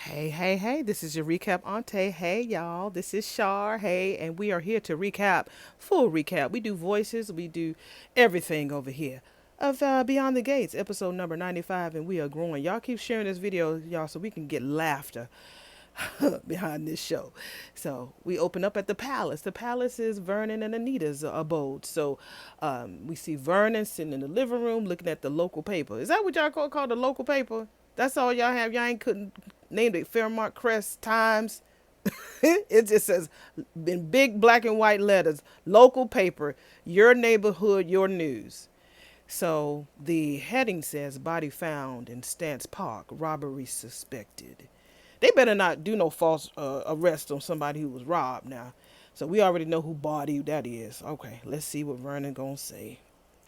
Hey, this is your recap Aunty. Hey, y'all, this is Shar. Hey, and we are here to recap, full recap. We do voices, we do everything over here of Beyond the Gates, episode number 95, and we are growing. Y'all keep sharing this video, y'all, so we can get laughter behind this show. So we open up at the palace. The palace is Vernon and Anita's abode. So we see Vernon sitting in the living room looking at the local paper. Is that what y'all call the local paper? That's all y'all have. Y'all ain't couldn't name it Fairmont Crest Times. It just says in big black and white letters, local paper, your neighborhood, your news. So the heading says body found in Stance Park, robbery suspected. They better not do no false arrest on somebody who was robbed now. So we already know who body that is. Okay, let's see what Vernon gonna say.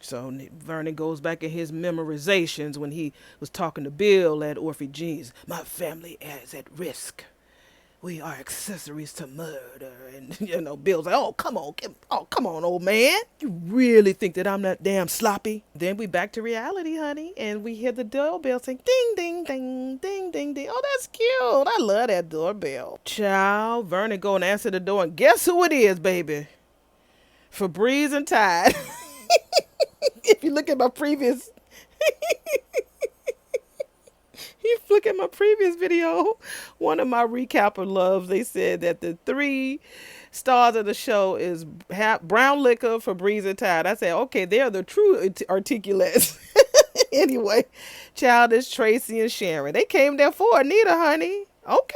So Vernon goes back in his memorizations when he was talking to Bill at Orphie Jeans. My family is at risk. We are accessories to murder. And, Bill's like, come on, old man. You really think that I'm that damn sloppy? Then we back to reality, honey. And we hear the doorbell saying, ding, ding, ding, ding, ding, ding. Oh, that's cute. I love that doorbell. Child, Vernon go and answer the door. And guess who it is, baby? Febreze and Tide. If you look at my previous look at my previous video, one of my recapper loves, they said that the three stars of the show is brown liquor, Febreze and Tide. I said, okay, they're the true articulates. Anyway, Childish, Tracy, and Sharon. They came there for Anita, honey. Okay.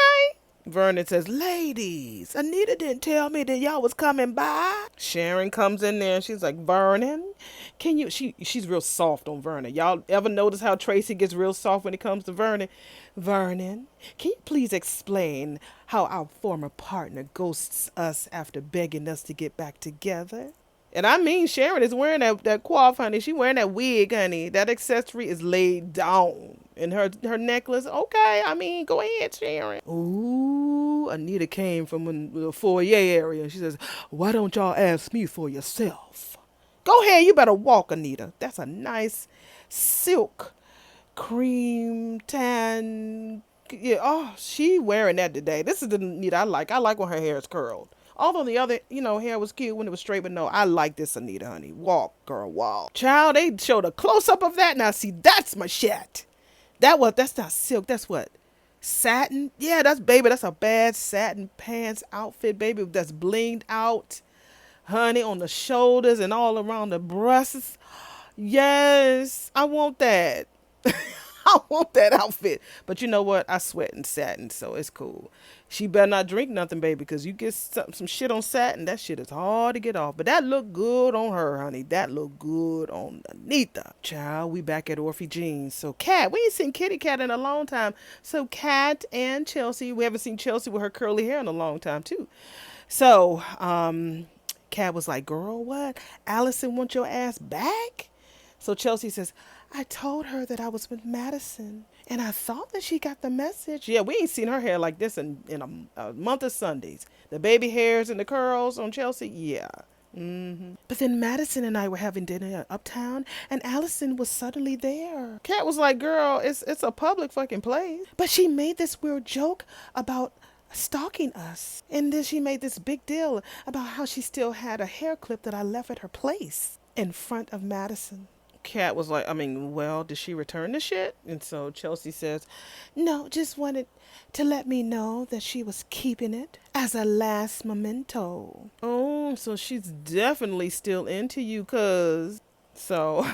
Vernon says, ladies, Anita didn't tell me that y'all was coming by. Sharon comes in there and she's like, Vernon, can you, she's real soft on Vernon. Y'all ever notice how Tracy gets real soft when it comes to Vernon? Vernon, can you please explain how our former partner ghosts us after begging us to get back together? And I mean, Sharon is wearing that coif, honey. She wearing that wig, honey. That accessory is laid down. And her necklace, okay, I mean, go ahead, Sharon. Ooh, Anita came from the foyer area. She says, why don't y'all ask me for yourself? Go ahead, you better walk, Anita. That's a nice silk cream tan. Yeah, oh, she wearing that today. This is the Anita I like. I like when her hair is curled. Although the other, hair was cute when it was straight, but no, I like this Anita, honey. Walk, girl, walk. Child, they showed a close-up of that. Now, see, that's my shit. That's not silk. That's what? Satin? Yeah, that's a bad satin pants outfit, baby. That's blinged out, honey, on the shoulders and all around the breasts. Yes, I want that. I want that outfit. But you know what? I sweat in satin, so it's cool. She better not drink nothing, baby, because you get some shit on satin, that shit is hard to get off. But that looked good on her, honey. That looked good on Anita. Child, we back at Orphie Jeans. So Kat, we ain't seen Kitty Cat in a long time. So Kat and Chelsea, we haven't seen Chelsea with her curly hair in a long time, too. So, Kat was like, girl, what? Allison want your ass back? So Chelsea says, I told her that I was with Madison, and I thought that she got the message. Yeah, we ain't seen her hair like this in a month of Sundays. The baby hairs and the curls on Chelsea, yeah. But then Madison and I were having dinner uptown, and Allison was suddenly there. Kat was like, girl, it's a public fucking place. But she made this weird joke about stalking us. And then she made this big deal about how she still had a hair clip that I left at her place in front of Madison. Kat was like, well, did she return the shit? And so Chelsea says, no, just wanted to let me know that she was keeping it as a last memento. Oh, so she's definitely still into you, cuz. So,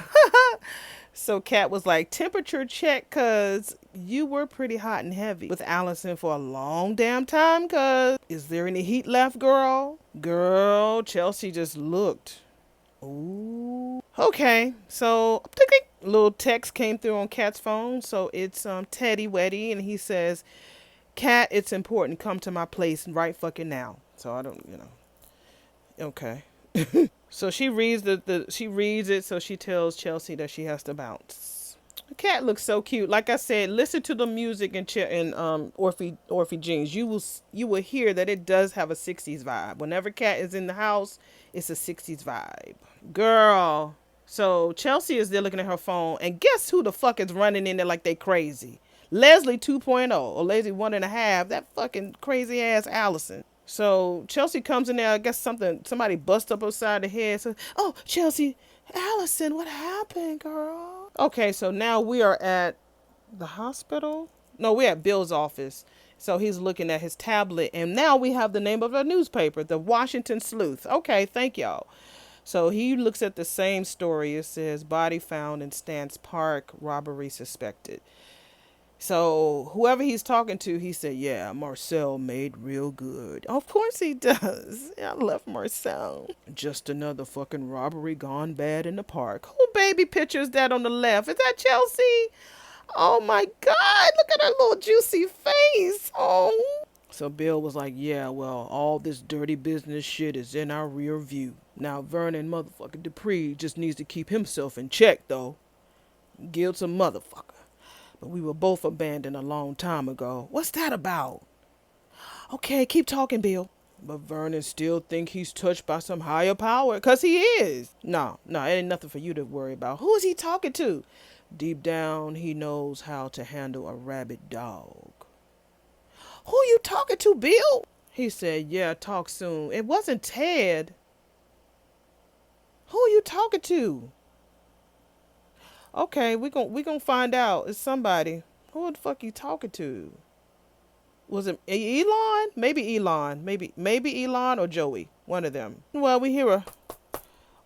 so Kat was like, temperature check, cuz you were pretty hot and heavy with Allison for a long damn time, cuz. Is there any heat left, girl? Girl, Chelsea just looked. Ooh. Okay, so a little text came through on Kat's phone. So it's Teddy Weddy, and he says, Kat, it's important. Come to my place right fucking now. So I don't, Okay. So she reads she reads it, so she tells Chelsea that she has to bounce. The cat looks so cute. Like I said, listen to the music in Orphie Jeans. You will hear that it does have a 60s vibe. Whenever Cat is in the house, it's a 60s vibe. Girl. So Chelsea is there looking at her phone, and guess who the fuck is running in there like they crazy? Leslie 2.0 or Leslie 1.5. That fucking crazy ass Allison. So Chelsea comes in there. I guess somebody busts up upside the head. So, oh, Chelsea, Allison, what happened, girl? Okay, so now we are at the hospital. No, we're at Bill's office. So he's looking at his tablet, and now we have the name of a newspaper, the Washington Sleuth. Okay, thank y'all. So he looks at the same story. It says body found in Stance Park, robbery suspected. So whoever he's talking to, he said, yeah, Marcel made real good. Of course he does. I love Marcel. Just another fucking robbery gone bad in the park. Who baby picture is that on the left? Is that Chelsea? Oh my God, look at her little juicy face. Oh. So Bill was like, yeah, well, all this dirty business shit is in our rear view. Now Vernon motherfucking Dupree just needs to keep himself in check, though. Guilt's a motherfucker. But we were both abandoned a long time ago. What's that about? Okay, keep talking, Bill. But Vernon still think he's touched by some higher power, 'cause he is. No, it ain't nothing for you to worry about. Who is he talking to? Deep down, he knows how to handle a rabid dog. Who you talking to, Bill? He said, yeah, talk soon. It wasn't Ted. Who are you talking to? Okay, we gon' find out. It's somebody. Who the fuck you talking to? Was it Elon? Maybe Elon. Maybe Elon or Joey. One of them. Well, we hear a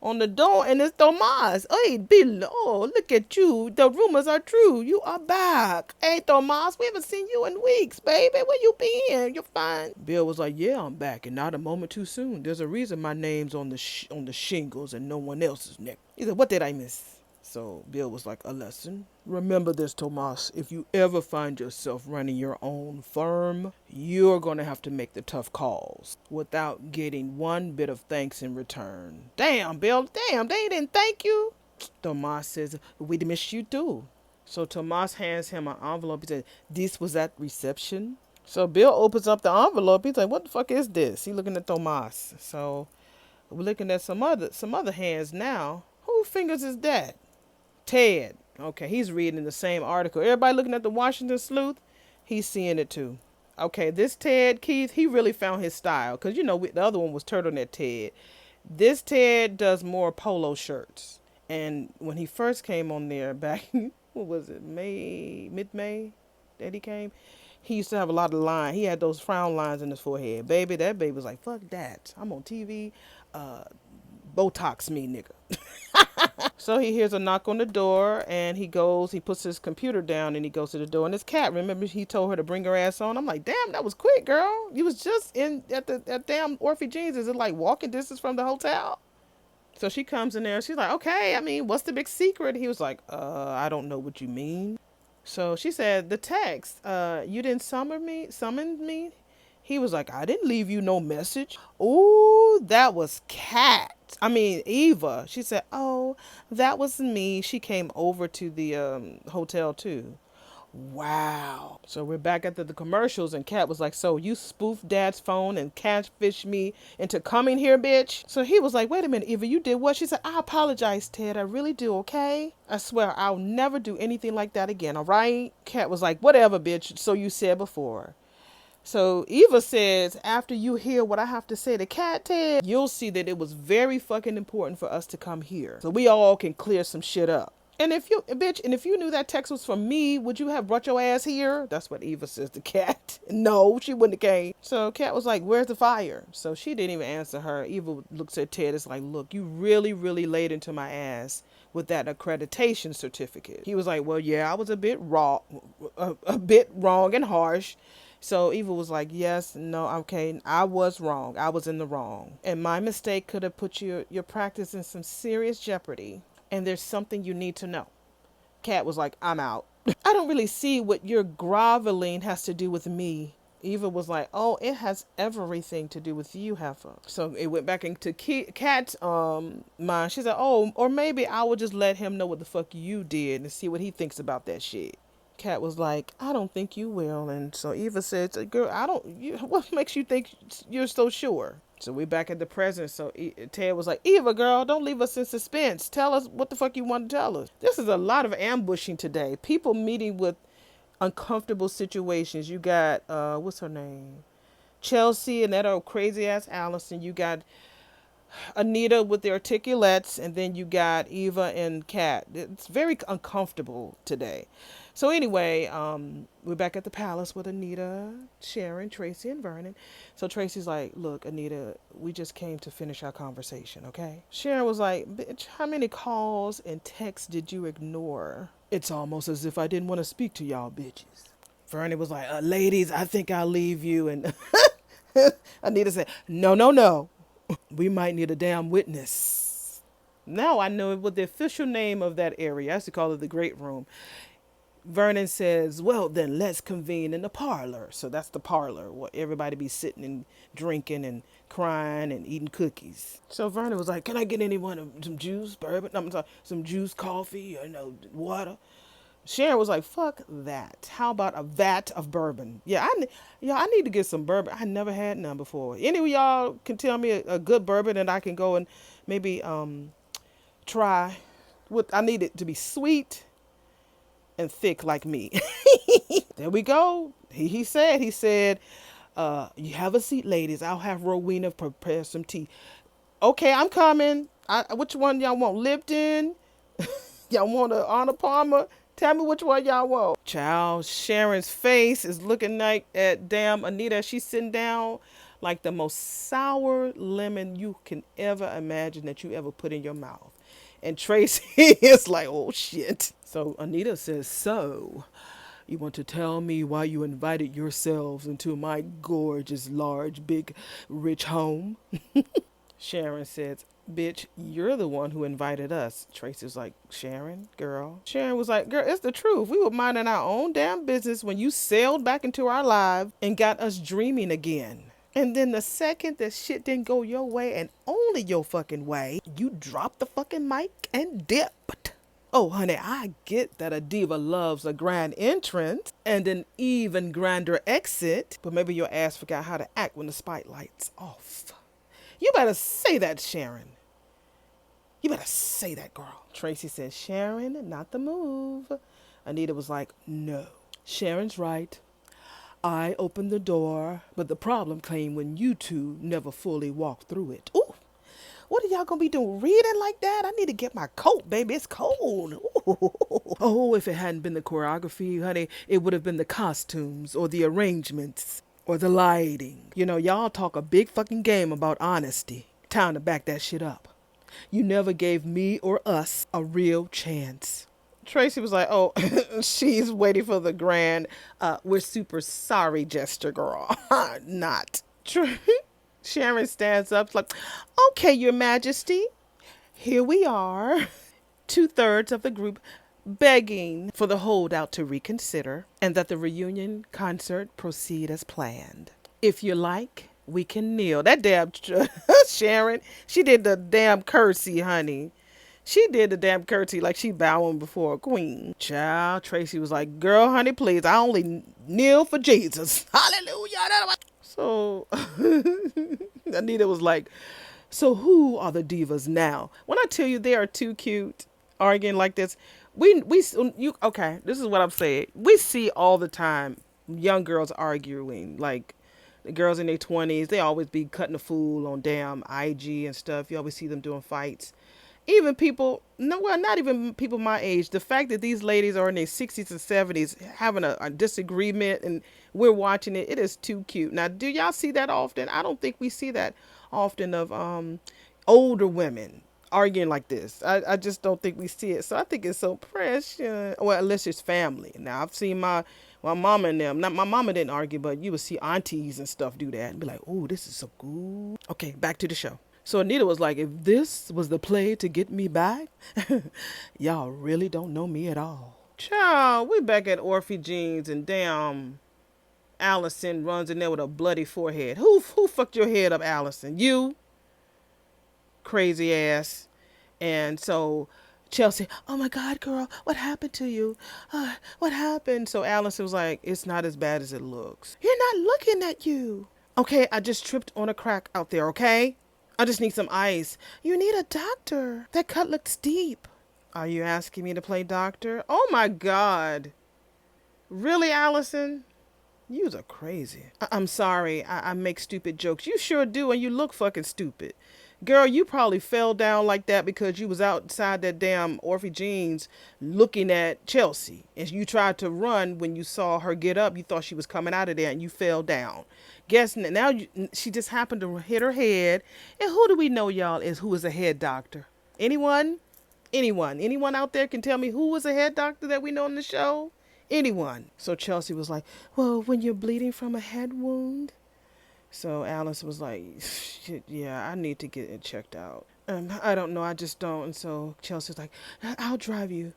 on the door, and it's Tomas. Hey, Bill, oh, look at you. The rumors are true. You are back. Hey, Tomas, we haven't seen you in weeks, baby. Where you been? You're fine. Bill was like, yeah, I'm back, and not a moment too soon. There's a reason my name's on the shingles and no one else's neck. He said, what did I miss? So Bill was like, a lesson. Remember this, Tomas. If you ever find yourself running your own firm, you're going to have to make the tough calls without getting one bit of thanks in return. Damn, Bill. Damn, they didn't thank you. Tomas says, we miss you too. So Tomas hands him an envelope. He said, this was at reception. So Bill opens up the envelope. He's like, what the fuck is this? He's looking at Tomas. So we're looking at some other hands now. Whose fingers is that? Ted. Okay, he's reading the same article. Everybody looking at the Washington Sleuth, he's seeing it too. Okay, this Ted Keith, he really found his style. Because, the other one was Turtleneck Ted. This Ted does more polo shirts. And when he first came on there back, what was it, mid-May that he came? He used to have a lot of lines. He had those frown lines in his forehead. That baby was like, fuck that. I'm on TV. Botox me, nigga. So he hears a knock on the door, and he puts his computer down, and he goes to the door. And his cat, remember, he told her to bring her ass on. I'm like, damn, that was quick, girl. You was just at damn Orphie Jeans. Is it like walking distance from the hotel? So she comes in there. She's like, okay, I mean, what's the big secret? He was like, I don't know what you mean. So she said, the text, you didn't summon me? He was like, I didn't leave you no message. Ooh, that was Eva. She said, oh, that was me. She came over to the hotel too. Wow. So we're back at the commercials, and Kat was like, so you spoofed Dad's phone and catfished me into coming here, bitch? So he was like, wait a minute, Eva, you did what? She said, I apologize, Ted. I really do, okay? I swear I'll never do anything like that again, all right? Kat was like, whatever, bitch. So you said before. So Eva says, after you hear what I have to say to Cat Ted, you'll see that it was very fucking important for us to come here. So we all can clear some shit up. And if you knew that text was from me, would you have brought your ass here? That's what Eva says to Cat. No, she wouldn't have came. So Cat was like, where's the fire? So she didn't even answer her. Eva looks at Ted. It's like, look, you really, really laid into my ass with that accreditation certificate. He was like, well, yeah, I was a bit wrong and harsh. So Eva was like, yes, no, okay, I was wrong. I was in the wrong. And my mistake could have put your practice in some serious jeopardy. And there's something you need to know. Kat was like, I'm out. I don't really see what your groveling has to do with me. Eva was like, oh, it has everything to do with you, Heifer. So it went back into Kat's mind. She said, oh, or maybe I will just let him know what the fuck you did and see what he thinks about that shit. Kat was like, I don't think you will. And so Eva said, girl, what makes you think you're so sure? So we back at the present. So Ted was like, Eva, girl, don't leave us in suspense. Tell us what the fuck you want to tell us. This is a lot of ambushing today. People meeting with uncomfortable situations. You got what's her name? Chelsea and that old crazy ass Allison. You got Anita with the articulates, and then you got Eva and Kat. It's very uncomfortable today. So anyway, we're back at the palace with Anita, Sharon, Tracy, and Vernon. So Tracy's like, "Look, Anita, we just came to finish our conversation, okay?" Sharon was like, "Bitch, how many calls and texts did you ignore? It's almost as if I didn't want to speak to y'all bitches." Vernon was like, "Ladies, I think I'll leave you." And Anita said, "No, no, no. We might need a damn witness." Now I know what the official name of that area. I used to call it the Great Room. Vernon says, "Well, then let's convene in the parlor." So that's the parlor where everybody be sitting and drinking and crying and eating cookies. So Vernon was like, "Can I get anyone some juice, bourbon? I'm sorry, some juice, coffee, or water?" Sharon was like, "Fuck that. How about a vat of bourbon?" Yeah, I need to get some bourbon. I never had none before. Any of y'all can tell me a good bourbon and I can go and maybe try. What I need it to be sweet and thick like me. There we go. He said, "You have a seat, ladies. I'll have Rowena prepare some tea." Okay, I'm coming. Which one y'all want? Lipton? Y'all want a Arnold Palmer? Tell me which one y'all want. Child, Sharon's face is looking like at damn Anita. She's sitting down like the most sour lemon you can ever imagine that you ever put in your mouth. And Tracy is like, "Oh shit." So Anita says, "So, you want to tell me why you invited yourselves into my gorgeous, large, big, rich home?" Sharon says, "Bitch, you're the one who invited us." Tracy's like, "Sharon, girl." Sharon was like, "Girl, it's the truth. We were minding our own damn business when you sailed back into our lives and got us dreaming again. And then the second that shit didn't go your way and only your fucking way, you dropped the fucking mic and dipped. Oh, honey, I get that a diva loves a grand entrance and an even grander exit, but maybe your ass forgot how to act when the spotlight's off. You better say that, Sharon. You better say that, girl." Tracy said, "Sharon, not the move." Anita was like, "No. Sharon's right. I opened the door, but the problem came when you two never fully walked through it." Ooh, what are y'all gonna be doing? Reading like that? I need to get my coat, baby. It's cold. Ooh. Oh, if it hadn't been the choreography, honey, it would have been the costumes or the arrangements or the lighting. Y'all talk a big fucking game about honesty. Time to back that shit up. You never gave me or us a real chance. Tracy was like, "Oh," she's waiting for the grand, "we're super sorry gesture, girl." Not. Sharon stands up like, "Okay, Your Majesty, here we are." 2/3 of the group begging for the holdout to reconsider and that the reunion concert proceed as planned. "If you like, we can kneel." That damn Sharon, she did the damn curtsy, honey. She did the damn curtsy like she bowing before a queen. Child, Tracy was like, "Girl, honey, please, I only kneel for Jesus." Hallelujah. So Anita was like, "So who are the divas now?" When I tell you they are too cute arguing like this, okay, this is what I'm saying. We see all the time young girls arguing, like the girls in their 20s, they always be cutting a fool on damn IG and stuff. You always see them doing fights. Even people, no, well, not even people my age. The fact that these ladies are in their 60s and 70s having a disagreement and we're watching it, it is too cute. Now, do y'all see that often? I don't think we see that often of older women arguing like this. I just don't think we see it. So I think it's so precious. Well, unless it's family. Now, I've seen my mama and them. Not my mama didn't argue, but you would see aunties and stuff do that and be like, "Oh, this is so good." Okay, back to the show. So Anita was like, "If this was the play to get me back, y'all really don't know me at all." Child, we back at Orphie jeans and damn Allison runs in there with a bloody forehead. Who fucked your head up, Allison? You? Crazy ass. And so Chelsea, "Oh my God, girl, what happened to you? What happened?" So Allison was like, "It's not as bad as it looks." "You're not looking at you." "Okay, I just tripped on a crack out there, okay? I just need some ice." "You need a doctor. That cut looks deep." "Are you asking me to play doctor?" Oh my God. Really, Allison? You's a crazy. I'm sorry. I make stupid jokes. You sure do, and you look fucking stupid. Girl, you probably fell down like that because you was outside that damn Orphie jeans looking at Chelsea. And you tried to run when you saw her get up. You thought she was coming out of there and you fell down. Guess now she just happened to hit her head. And who do we know, y'all, who is a head doctor? Anyone? Anyone? Anyone out there can tell me who was a head doctor that we know in the show? Anyone? So Chelsea was like, well, when you're bleeding from a head wound. So Alice was like, shit, yeah, I need to get it checked out. I don't know, I just don't. And so Chelsea was like, I'll drive you.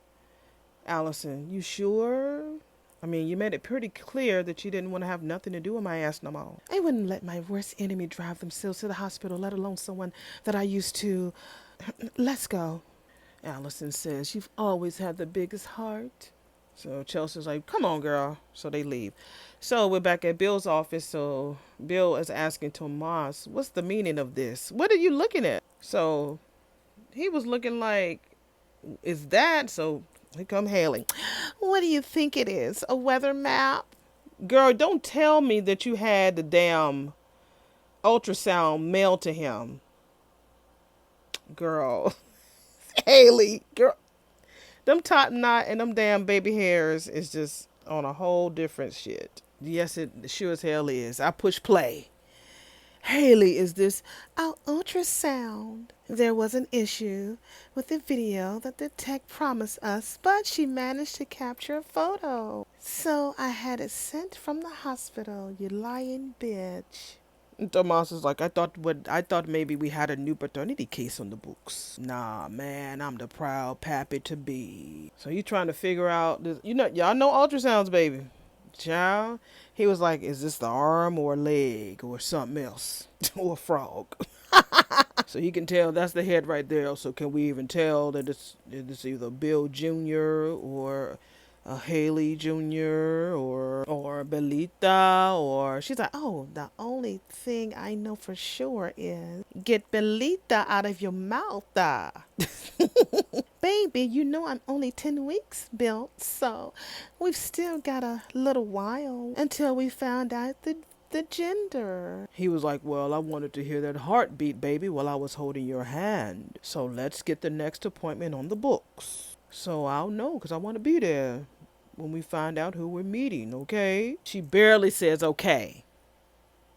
Allison, you sure? I mean, you made it pretty clear that you didn't want to have nothing to do with my ass no more. I wouldn't let my worst enemy drive themselves to the hospital, let alone someone that I used to. Let's go. Allison says, you've always had the biggest heart. So Chelsea's like, come on, girl. So they leave. So we're back at Bill's office. So Bill is asking Tomas, what's the meaning of this? What are you looking at? So he was looking like, is that? So here come Haley. What do you think it is? A weather map? Girl, don't tell me that you had the damn ultrasound mailed to him. Girl. Haley. Girl. Them top knot and them damn baby hairs is just on a whole different shit. Yes, it sure as hell is. I push play. Haley, is this our ultrasound? There was an issue with the video that the tech promised us, but she managed to capture a photo. So I had it sent from the hospital, you lying bitch. Tomas is like, I thought maybe we had a new paternity case on the books. Nah, man, I'm the proud pappy to be. So you trying to figure out this? You know, y'all know ultrasounds, baby. Child, he was like, is this the arm or leg or something else or a frog? So you can tell that's the head right there. So can we even tell that it's either Bill Jr. or Haley Jr. or Belita, or she's like, oh, the only thing I know for sure is get Belita out of your mouth. Baby, you know I'm only 10 weeks built, so we've still got a little while until we found out the gender. He was like, well, I wanted to hear that heartbeat, baby, while I was holding your hand. So let's get the next appointment on the books. So I'll know, because I want to be there when we find out who we're meeting, okay? She barely says okay.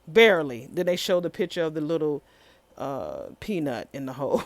Barely. Then they show the picture of the little peanut in the hole.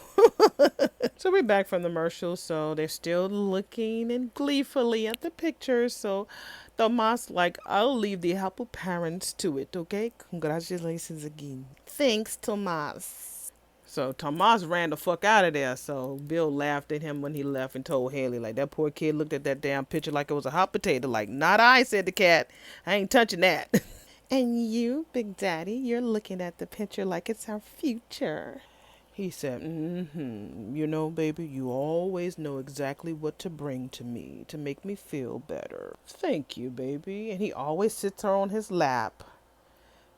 So we're back from the commercial, so they're still looking and gleefully at the pictures. So Tomas like, I'll leave the happy parents to it, okay? Congratulations again. Thanks, Tomas. So Tomas ran the fuck out of there. So Bill laughed at him when he left and told Haley, like, that poor kid looked at that damn picture like it was a hot potato. Like, not I, said the cat. I ain't touching that. And you, Big Daddy, you're looking at the picture like it's our future. He said, you know, baby, you always know exactly what to bring to me to make me feel better. Thank you, baby. And he always sits her on his lap.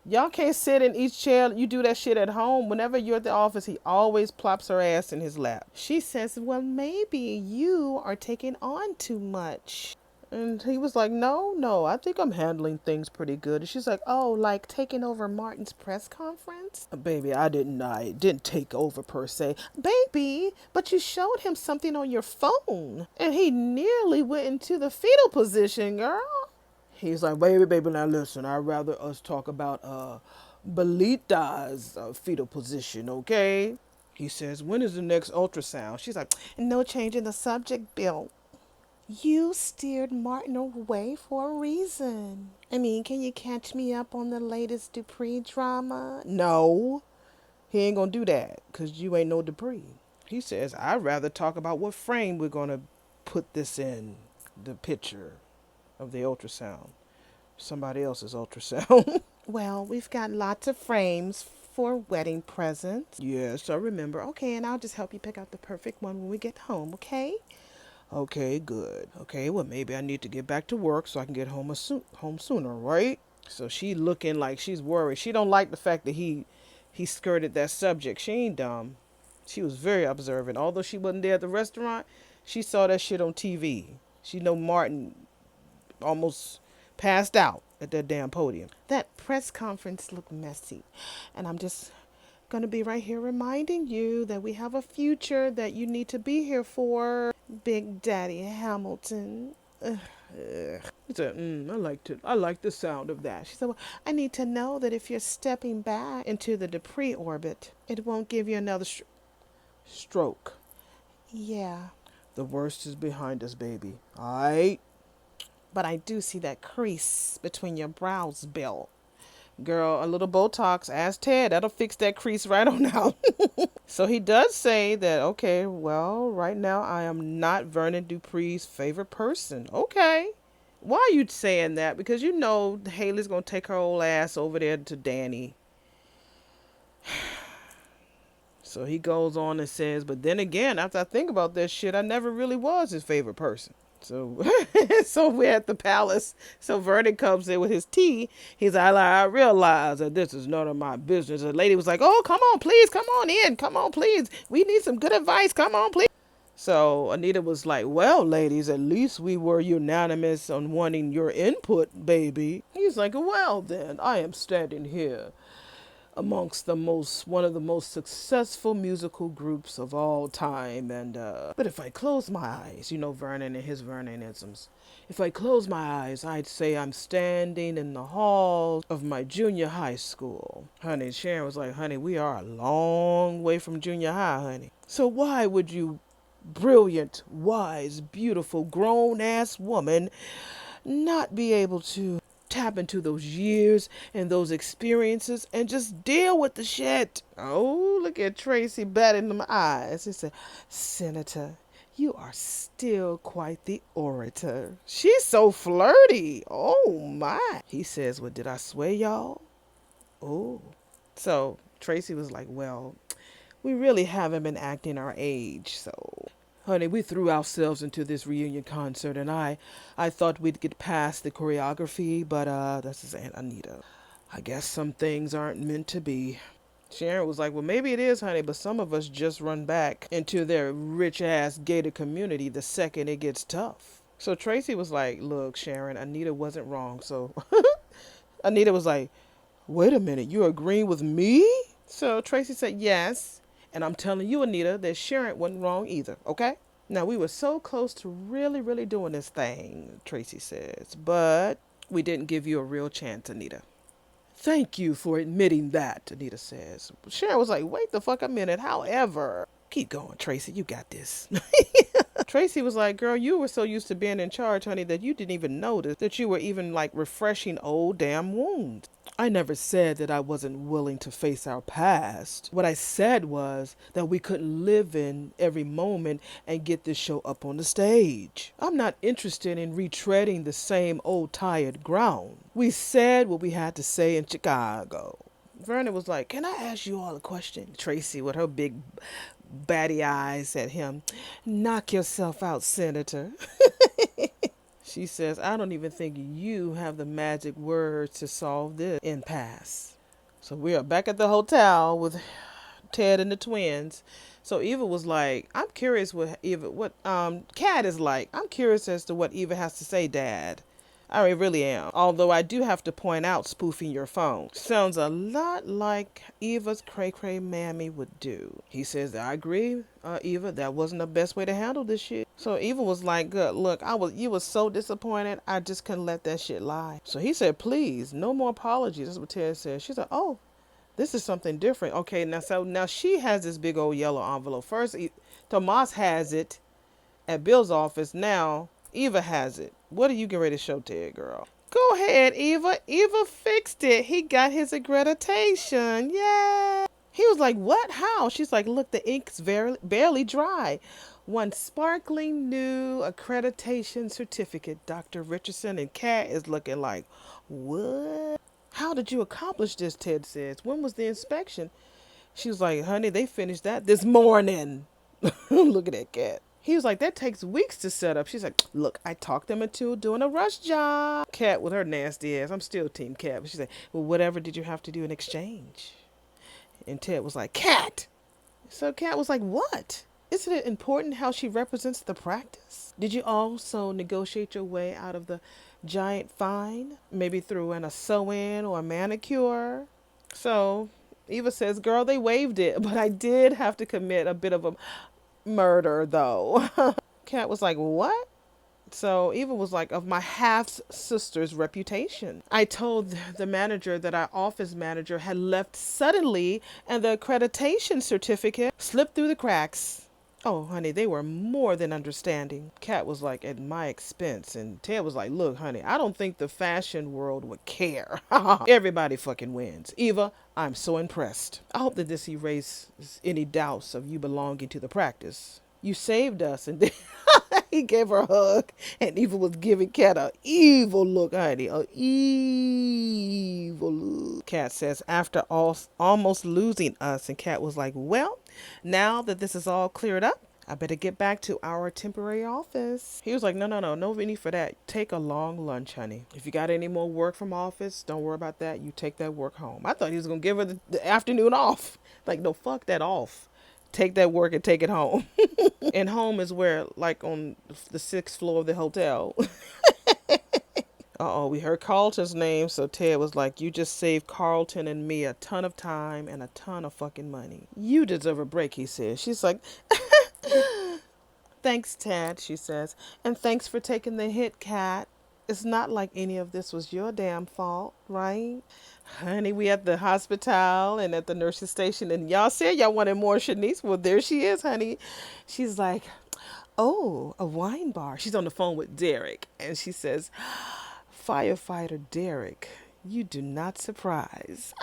Y'all can't sit in each chair. You do that shit at home. Whenever you're at the office, he always plops her ass in his lap. She says, well, maybe you are taking on too much. And he was like, no, I think I'm handling things pretty good. And she's like, oh, like taking over Martin's press conference? Baby, I didn't take over per se. Baby, but you showed him something on your phone. And he nearly went into the fetal position, girl. He's like, baby, now listen, I'd rather us talk about Belita's fetal position, okay? He says, when is the next ultrasound? She's like, no change in the subject, Bill. You steered Martin away for a reason. I mean, can you catch me up on the latest Dupree drama? No, he ain't gonna do that, because you ain't no Dupree. He says, I'd rather talk about what frame we're gonna put this in, the picture of the ultrasound. Somebody else's ultrasound. Well, we've got lots of frames for wedding presents. Yes, I remember. Okay, and I'll just help you pick out the perfect one when we get home, okay? Okay, good. Okay, well, maybe I need to get back to work so I can get home sooner, right? So she looking like she's worried. She don't like the fact that he skirted that subject. She ain't dumb. She was very observant. Although she wasn't there at the restaurant, she saw that shit on TV. She know Martin almost passed out at that damn podium. That press conference looked messy. And I'm just going to be right here reminding you that we have a future that you need to be here for. Big Daddy Hamilton. Ugh. He said, I like the sound of that. She said, well, I need to know that if you're stepping back into the Dupree orbit, it won't give you another stroke. Yeah. The worst is behind us, baby. Aight. But I do see that crease between your brows, Bill. Girl, a little Botox, ask Ted. That'll fix that crease right on out. So he does say that, okay, well, right now I am not Vernon Dupree's favorite person. Okay. Why are you saying that? Because you know Haley's going to take her old ass over there to Danny. So he goes on and says, but then again, after I think about that shit, I never really was his favorite person. So so we're at the palace. So Vernon comes in with his tea. He's like, I realize that this is none of my business. The lady was like, oh, come on, please. Come on in. Come on, please. We need some good advice. Come on, please. So Anita was like, well, ladies, at least we were unanimous on wanting your input, baby. He's like, well, then, I am standing here amongst one of the most successful musical groups of all time. And but if I close my eyes, you know, Vernon and his Vernonisms, if I close my eyes, I'd say I'm standing in the halls of my junior high school. Honey, Sharon was like, honey, we are a long way from junior high, honey. So why would you, brilliant, wise, beautiful, grown-ass woman, not be able to tap into those years and those experiences and just deal with the shit? Oh, look at Tracy batting them eyes. He said, Senator, you are still quite the orator. She's so flirty. Oh, my. He says, well, did I sway y'all? Oh. So Tracy was like, well, we really haven't been acting our age, so honey, we threw ourselves into this reunion concert, and I thought we'd get past the choreography, but that's his Aunt Anita. I guess some things aren't meant to be. Sharon was like, well, maybe it is, honey, but some of us just run back into their rich-ass gated community the second it gets tough. So Tracy was like, look, Sharon, Anita wasn't wrong. So Anita was like, wait a minute, you agreeing with me? So Tracy said, yes. And I'm telling you, Anita, that Sharon wasn't wrong either, okay? Now, we were so close to really, really doing this thing, Tracy says, but we didn't give you a real chance, Anita. Thank you for admitting that, Anita says. Sharon was like, wait the fuck a minute. However, keep going, Tracy. You got this. Tracy was like, girl, you were so used to being in charge, honey, that you didn't even notice that you were even like refreshing old damn wounds. I never said that I wasn't willing to face our past. What I said was that we couldn't live in every moment and get this show up on the stage. I'm not interested in retreading the same old tired ground. We said what we had to say in Chicago. Vernon was like, can I ask you all a question? Tracy, with her big batty eyes at him, knock yourself out, Senator. She says, I don't even think you have the magic words to solve this impasse. So we are back at the hotel with Ted and the twins. So Eva was like, I'm curious what Kat is like. I'm curious as to what Eva has to say, Dad. I really am. Although I do have to point out spoofing your phone sounds a lot like Eva's cray-cray mammy would do. He says, I agree, Eva. That wasn't the best way to handle this shit. So Eva was like, good, look, you was so disappointed. I just couldn't let that shit lie. So he said, please, no more apologies. That's what Ted said. She's like, oh, this is something different. Okay, now she has this big old yellow envelope. First, Tomas has it at Bill's office. Now Eva has it. What are you getting ready to show Ted, girl? Go ahead, Eva. Eva fixed it. He got his accreditation. Yay! He was like, what? How? She's like, look, the ink's barely dry. One sparkling new accreditation certificate. Dr. Richardson and Kat is looking like, what? How did you accomplish this, Ted says. When was the inspection? She was like, honey, they finished that this morning. Look at that Kat. He was like, that takes weeks to set up. She's like, look, I talked them into doing a rush job. Kat with her nasty ass. I'm still team Kat. But she said, well, whatever did you have to do in exchange? And Ted was like, Kat. So Kat was like, what? Isn't it important how she represents the practice? Did you also negotiate your way out of the giant fine? Maybe through a sew-in or a manicure? So Eva says, girl, they waived it, but I did have to commit a bit of a murder, though. Kat was like, what? So Eva was like, of my half sister's reputation. I told the manager that our office manager had left suddenly and the accreditation certificate slipped through the cracks. Oh, honey, they were more than understanding. Kat was like, at my expense. And Ted was like, look, honey, I don't think the fashion world would care. Everybody fucking wins. Eva, I'm so impressed. I hope that this erases any doubts of you belonging to the practice. You saved us. And then he gave her a hug. And Eva was giving Kat a evil look, honey. A evil look. Kat says, after almost losing us. And Kat was like, well, now that this is all cleared up, I better get back to our temporary office. He was like, no need for that. Take a long lunch, honey. If you got any more work from office, don't worry about that. You take that work home. I thought he was going to give her the afternoon off. Like, no, fuck that off. Take that work and take it home. And home is where, like, on the 6th floor of the hotel. Uh-oh, we heard Carlton's name, so Ted was like, you just saved Carlton and me a ton of time and a ton of fucking money. You deserve a break, he says. She's like, thanks, Ted, she says. And thanks for taking the hit, Kat. It's not like any of this was your damn fault, right? Honey, we at the hospital and at the nurse's station, and y'all said y'all wanted more Shanice. Well, there she is, honey. She's like, oh, a wine bar. She's on the phone with Derek, and she says, firefighter Derek, you do not surprise.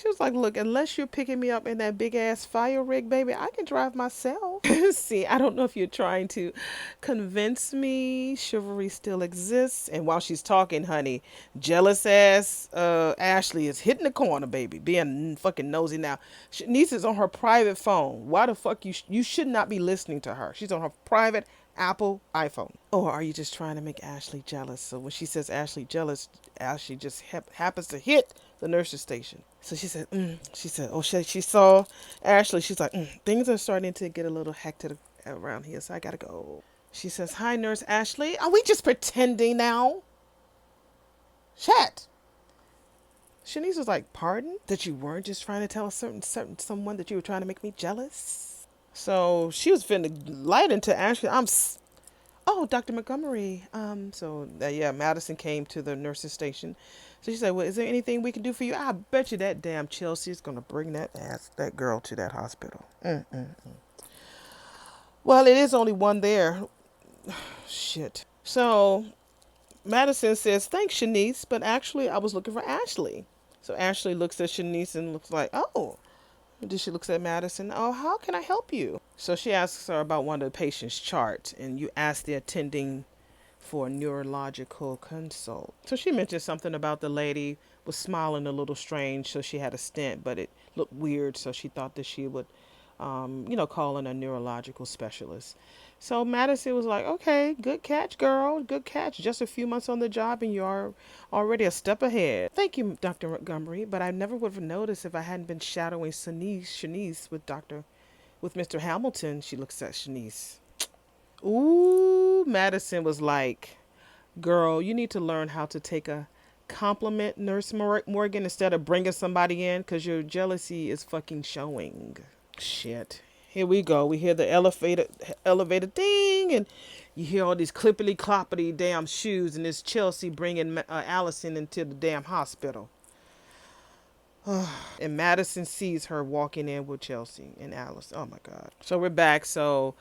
She was like, look, unless you're picking me up in that big ass fire rig, baby, I can drive myself. See, I don't know if you're trying to convince me chivalry still exists. And while she's talking, honey, jealous ass Ashley is hitting the corner, baby, being fucking nosy now. Shanice is on her private phone. Why the fuck you should not be listening to her. She's on her private Apple iPhone. Or are you just trying to make Ashley jealous? So when she says Ashley jealous, Ashley just happens to hit the nurse's station. So she said, oh, she saw Ashley. She's like, things are starting to get a little hectic around here, so I gotta go. She says, hi, Nurse Ashley. Are we just pretending now? Chat. Shanice was like, pardon? That you weren't just trying to tell a certain someone that you were trying to make me jealous? So she was finna light into Ashley. Oh, Dr. Montgomery. Yeah, Madison came to the nurse's station. So she said, well, is there anything we can do for you? I bet you that damn Chelsea's going to bring that girl to that hospital. Well, it is only one there. Shit. So Madison says, thanks, Shanice, but actually I was looking for Ashley. So Ashley looks at Shanice and looks like, oh. Then she looks at Madison. Oh, how can I help you? So she asks her about one of the patient's charts, and you ask the attending for a neurological consult. So she mentioned something about the lady was smiling a little strange, so she had a stent, but it looked weird, so she thought that she would, call in a neurological specialist. So Madison was like, okay, good catch, girl. Good catch. Just a few months on the job and you're already a step ahead. Thank you, Dr. Montgomery, but I never would have noticed if I hadn't been shadowing Shanice with Mr. Hamilton. She looks at Shanice. Ooh, Madison was like, girl, you need to learn how to take a compliment, Nurse Morgan, instead of bringing somebody in, because your jealousy is fucking showing. Shit. Here we go. We hear the elevator ding, and you hear all these clippity cloppity damn shoes, and it's Chelsea bringing Allison into the damn hospital. And Madison sees her walking in with Chelsea and Alice. Oh my God. So we're back. So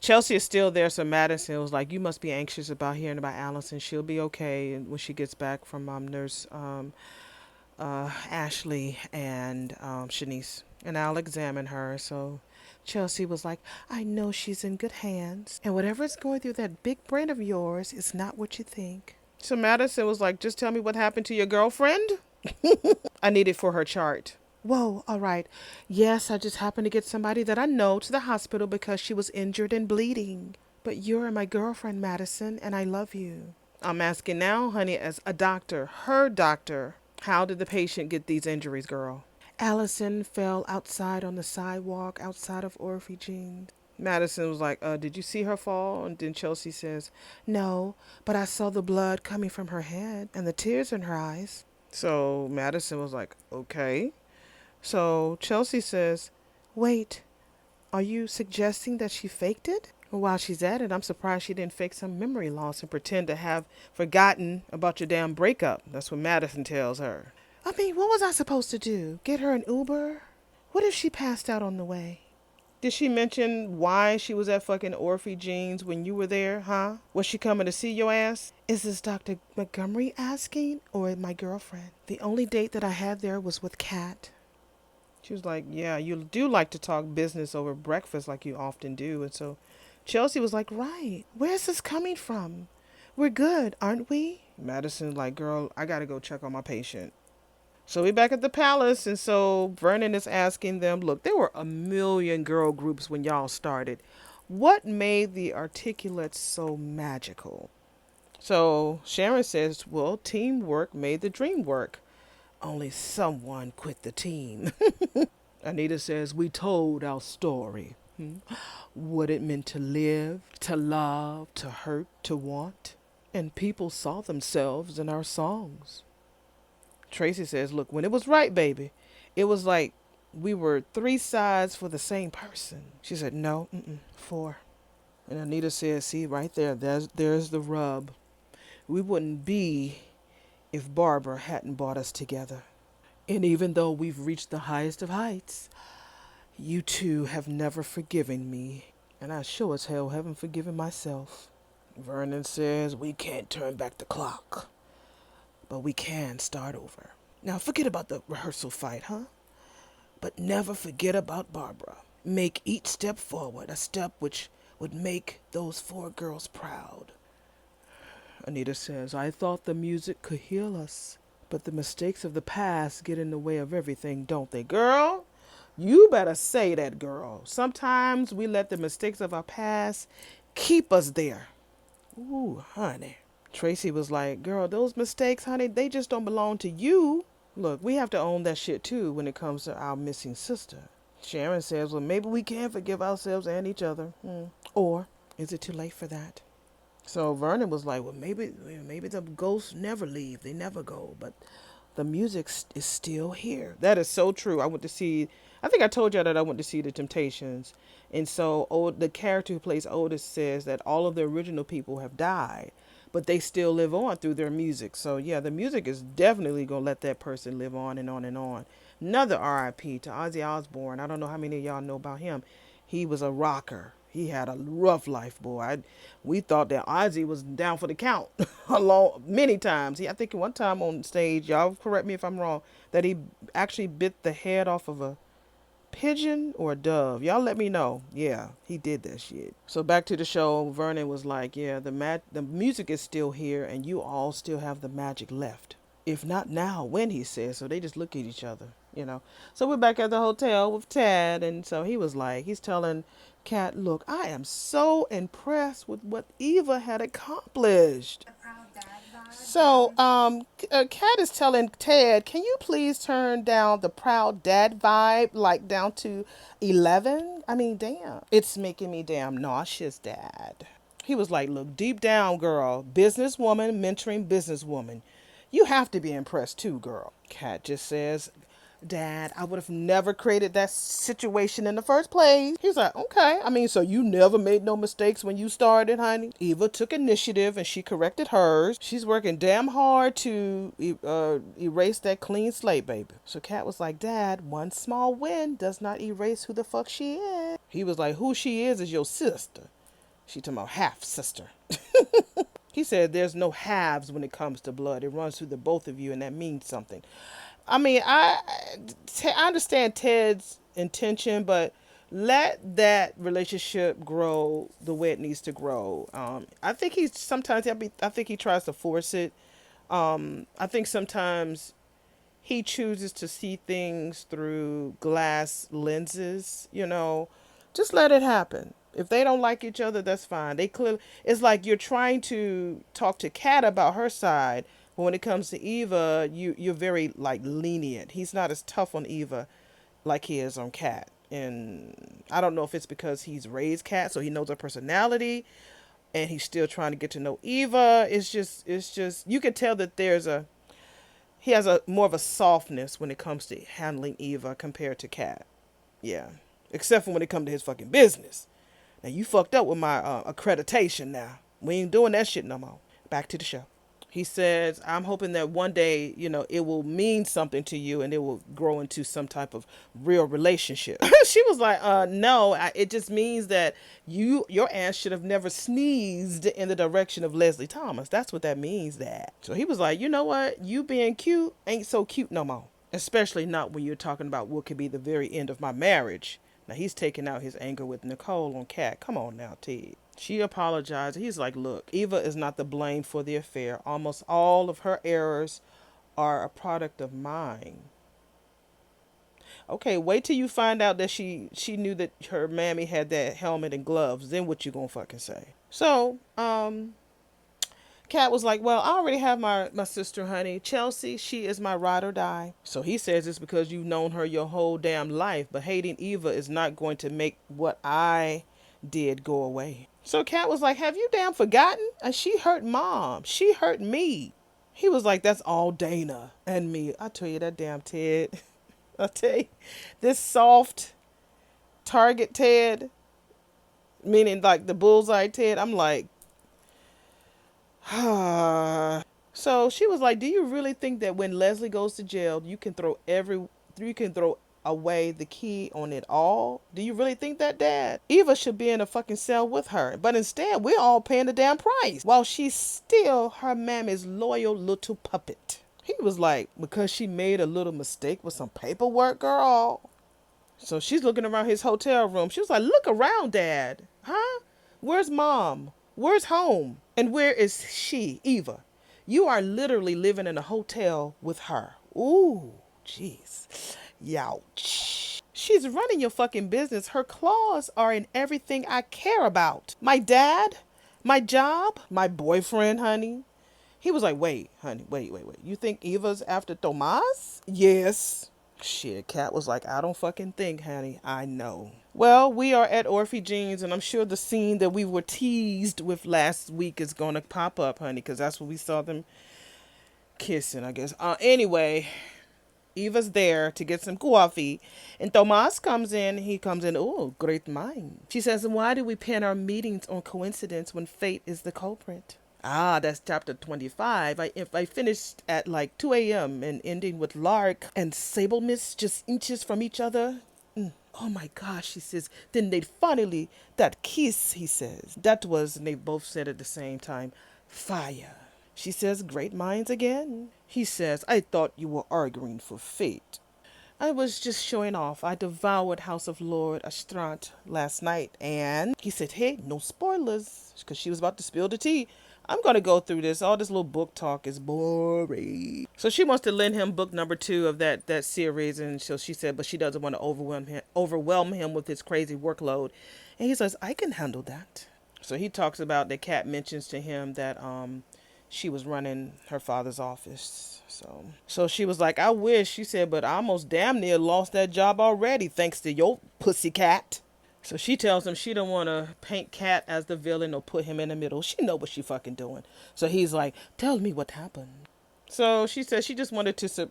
Chelsea is still there. So Madison was like, you must be anxious about hearing about Allison. She'll be okay when she gets back from Nurse Ashley and Shanice. And I'll examine her. So Chelsea was like, I know she's in good hands. And whatever's going through that big brain of yours is not what you think. So Madison was like, just tell me what happened to your girlfriend. I need it for her chart. Whoa, all right. Yes, I just happened to get somebody that I know to the hospital because she was injured and bleeding. But you're my girlfriend, Madison, and I love you. I'm asking now, honey, as a doctor, her doctor, how did the patient get these injuries, girl? Allison fell outside on the sidewalk outside of Orphie Jean. Madison was like, did you see her fall? And then Chelsea says, no, but I saw the blood coming from her head and the tears in her eyes. So Madison was like, okay. So Chelsea says, wait, are you suggesting that she faked it? Well, while she's at it, I'm surprised she didn't fake some memory loss and pretend to have forgotten about your damn breakup. That's what Madison tells her. I mean, what was I supposed to do? Get her an Uber? What if she passed out on the way? Did she mention why she was at fucking Orphie Jeans when you were there, huh? Was she coming to see your ass? Is this Dr. Montgomery asking or my girlfriend? The only date that I had there was with Kat. She was like, yeah, you do like to talk business over breakfast like you often do. And so Chelsea was like, right. Where's this coming from? We're good, aren't we? Madison's like, girl, I got to go check on my patient. So we back at the palace, and so Vernon is asking them, look, there were a million girl groups when y'all started. What made the articulates so magical? So Sharon says, well, teamwork made the dream work. Only someone quit the team. Anita says, we told our story. What it meant to live, to love, to hurt, to want. And people saw themselves in our songs. Tracy says, look, when it was right, baby, it was like we were three sides for the same person. She said, no, four. And Anita says, see, right there, there's the rub. We wouldn't be if Barbara hadn't brought us together. And even though we've reached the highest of heights, you two have never forgiven me. And I sure as hell haven't forgiven myself. Vernon says, we can't turn back the clock, but we can start over. Now forget about the rehearsal fight, huh? But never forget about Barbara. Make each step forward a step which would make those four girls proud. Anita says, I thought the music could heal us, but the mistakes of the past get in the way of everything, don't they? Girl, you better say that, girl. Sometimes we let the mistakes of our past keep us there. Ooh, honey. Tracy was like, girl, those mistakes, honey, they just don't belong to you. Look, we have to own that shit too when it comes to our missing sister. Sharon says, well, maybe we can forgive ourselves and each other. Or is it too late for that? So Vernon was like, well, maybe the ghosts never leave. They never go. But the music is still here. That is so true. I think I told you that I went to see The Temptations. And so the character who plays Otis says that all of the original people have died, but they still live on through their music. So yeah, the music is definitely going to let that person live on and on and on. Another RIP to Ozzy Osbourne. I don't know how many of y'all know about him. He was a rocker. He had a rough life, boy. We thought that Ozzy was down for the count many times. I think one time on stage, y'all correct me if I'm wrong, that he actually bit the head off of a pigeon or a dove. Y'all let me know. Yeah, he did that shit. So back to the show, Vernon was like, yeah, the music is still here and you all still have the magic left. If not now, when, he says. So they just look at each other. So we're back at the hotel with Tad, and so he's telling Kat, look, I am so impressed with what Eva had accomplished. So, Kat is telling Ted, can you please turn down the proud dad vibe, like down to 11? I mean, damn. It's making me damn nauseous, Dad. He was like, look, deep down, girl, businesswoman mentoring businesswoman. You have to be impressed too, girl. Kat just says, Dad, I would have never created that situation in the first place. He's like, okay. I mean, so you never made no mistakes when you started, honey? Eva took initiative and she corrected hers. She's working damn hard to erase that clean slate, baby. So Kat was like, Dad, one small win does not erase who the fuck she is. He was like, who she is your sister. She talking about half sister. He said there's no halves when it comes to blood. It runs through the both of you, and that means something. I mean, I understand Ted's intention, but let that relationship grow the way it needs to grow. I think I think he tries to force it. I think sometimes he chooses to see things through glass lenses. Just let it happen. If they don't like each other, that's fine. It's like you're trying to talk to Kat about her side, but when it comes to Eva, you're very like lenient. He's not as tough on Eva like he is on Kat. And I don't know if it's because he's raised Kat, so he knows her personality, and he's still trying to get to know Eva. It's just you can tell that he has a more of a softness when it comes to handling Eva compared to Kat. Yeah, except for when it comes to his fucking business. Now you fucked up with my accreditation. Now we ain't doing that shit no more. Back to the show. He says, I'm hoping that one day, it will mean something to you and it will grow into some type of real relationship. She was like, no, it just means that your ass should have never sneezed in the direction of Leslie Thomas. That's what that means, that. So he was like, you know what? You being cute ain't so cute no more. Especially not when you're talking about what could be the very end of my marriage. Now he's taking out his anger with Nicole on Kat. Come on now, Ted. She apologized. He's like, look, Eva is not the blame for the affair. Almost all of her errors are a product of mine. Okay, wait till you find out that she knew that her mammy had that helmet and gloves. Then what you gonna fucking say? So, Kat was like, well, I already have my sister, honey. Chelsea, she is my ride or die. So he says it's because you've known her your whole damn life. But hating Eva is not going to make what I did go away. So Kat was like, have you damn forgotten? And she hurt mom. She hurt me. He was like, that's all Dana and me. I tell you that damn Ted. I tell you, this soft target Ted, meaning like the bullseye Ted, I'm like, so she was like, do you really think that when Leslie goes to jail, you can throw away the key on it all? Do you really think that, Dad? Eva should be in a fucking cell with her. But instead, we're all paying the damn price. While she's still her mammy's loyal little puppet. He was like, because she made a little mistake with some paperwork, girl. So she's looking around his hotel room. She was like, look around, Dad. Huh? Where's Mom? Where's home? And where is she, Eva? You are literally living in a hotel with her. Ooh, jeez. Youch. She's running your fucking business. Her claws are in everything I care about. My dad, my job, my boyfriend, honey. He was like, wait, honey, wait. You think Eva's after Tomas? Yes. Shit, Kat was like, I don't fucking think, honey. I know. Well, we are at Orphie Jeans, and I'm sure the scene that we were teased with last week is going to pop up, honey, because that's what we saw them kissing, I guess. Anyway, Eva's there to get some coffee, and Tomas comes in. He comes in, oh, great mind. She says, and why do we pin our meetings on coincidence when fate is the culprit? Ah, that's chapter 25. If I finished at like 2 a.m. and ending with Lark and Sable Mist just inches from each other. Oh my gosh, she says. Then they'd finally, that kiss, he says. That was, and they both said at the same time, fire. She says, great minds again. He says, I thought you were arguing for fate. I was just showing off. I devoured House of Lord Astrant last night. And he said, hey, no spoilers. Because she was about to spill the tea. I'm going to go through this. All this little book talk is boring. So she wants to lend him book number 2 of that series. And so she said, but she doesn't want to overwhelm him with his crazy workload. And he says, I can handle that. So he talks about that Kat mentions to him that she was running her father's office. So she was like, I wish. She said, but I almost damn near lost that job already thanks to your pussy cat. So she tells him she don't want to paint Kat as the villain or put him in the middle. She know what she fucking doing. So he's like, tell me what happened. So she says she just wanted to,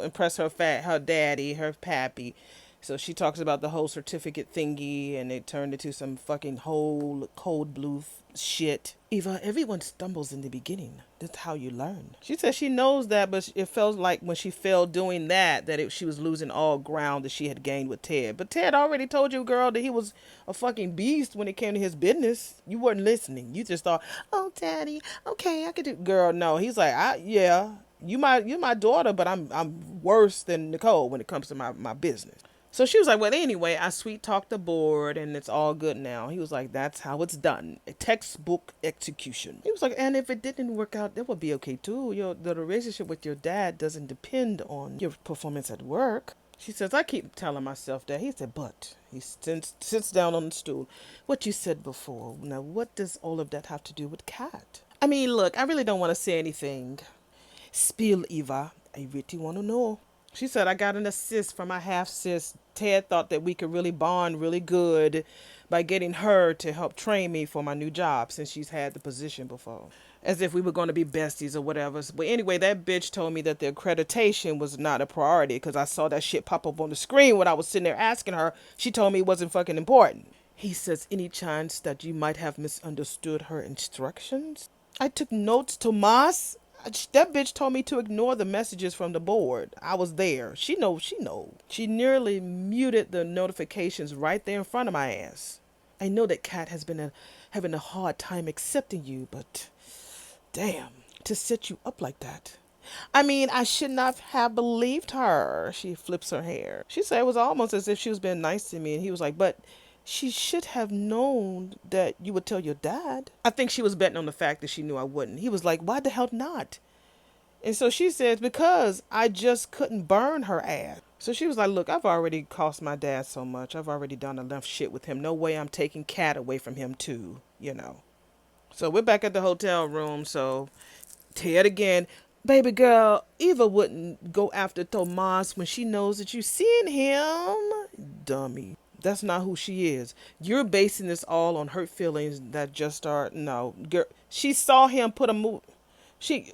impress her daddy, her pappy. So she talks about the whole certificate thingy, and it turned into some fucking whole cold blue shit. Eva, everyone stumbles in the beginning. That's how you learn. She says she knows that, but it felt like when she failed doing that, she was losing all ground that she had gained with Ted. But Ted already told you, girl, that he was a fucking beast when it came to his business. You weren't listening. You just thought, oh, daddy, okay, I could do. Girl, no. He's like, yeah, you're my daughter, but I'm worse than Nicole when it comes to my business. So she was like, well, anyway, I sweet talked the board and it's all good now. He was like, that's how it's done. A textbook execution. He was like, and if it didn't work out, that would be okay too. The relationship with your dad doesn't depend on your performance at work. She says, I keep telling myself that. He said, but he sits down on the stool. What you said before. Now, what does all of that have to do with Kat? I mean, look, I really don't want to say anything. Spill, Eva. I really want to know. She said, I got an assist from my half-sis Ted thought that we could really bond really good by getting her to help train me for my new job since she's had the position before. As if we were going to be besties or whatever. But anyway, that bitch told me that the accreditation was not a priority because I saw that shit pop up on the screen when I was sitting there asking her. She told me it wasn't fucking important. He says, any chance that you might have misunderstood her instructions? I took notes, Tomas. That bitch told me to ignore the messages from the board. I was there. She knows, she know. She nearly muted the notifications right there in front of my ass. I know that Kat has been having a hard time accepting you, but damn, to set you up like that. I mean, I should not have believed her. She flips her hair. She said it was almost as if she was being nice to me. And he was like, but she should have known that you would tell your dad. I think she was betting on the fact that she knew I wouldn't. He was like, why the hell not? And so she says, because I just couldn't burn her ass. So she was like, look, I've already cost my dad so much. I've already done enough shit with him. No way I'm taking Kat away from him too, you know. So we're back at the hotel room. So Ted again, baby girl, Eva wouldn't go after Tomas when she knows that you seeing him. Dummy. That's not who she is. You're basing this all on hurt feelings that just are, no. Girl, she saw him put a move. She,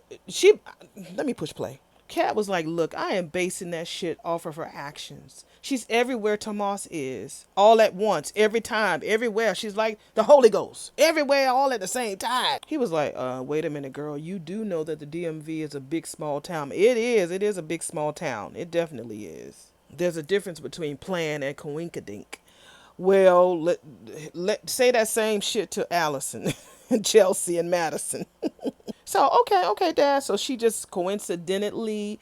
let me push play. Kat was like, look, I am basing that shit off of her actions. She's everywhere Tomas is. All at once. Every time. Everywhere. She's like the Holy Ghost. Everywhere all at the same time. He was like, wait a minute, girl. You do know that the DMV is a big, small town. It is. It is a big, small town. It definitely is. There's a difference between plan and coinkadink. Well, let say that same shit to Allison and Chelsea and Madison. So, okay, Dad. So she just coincidentally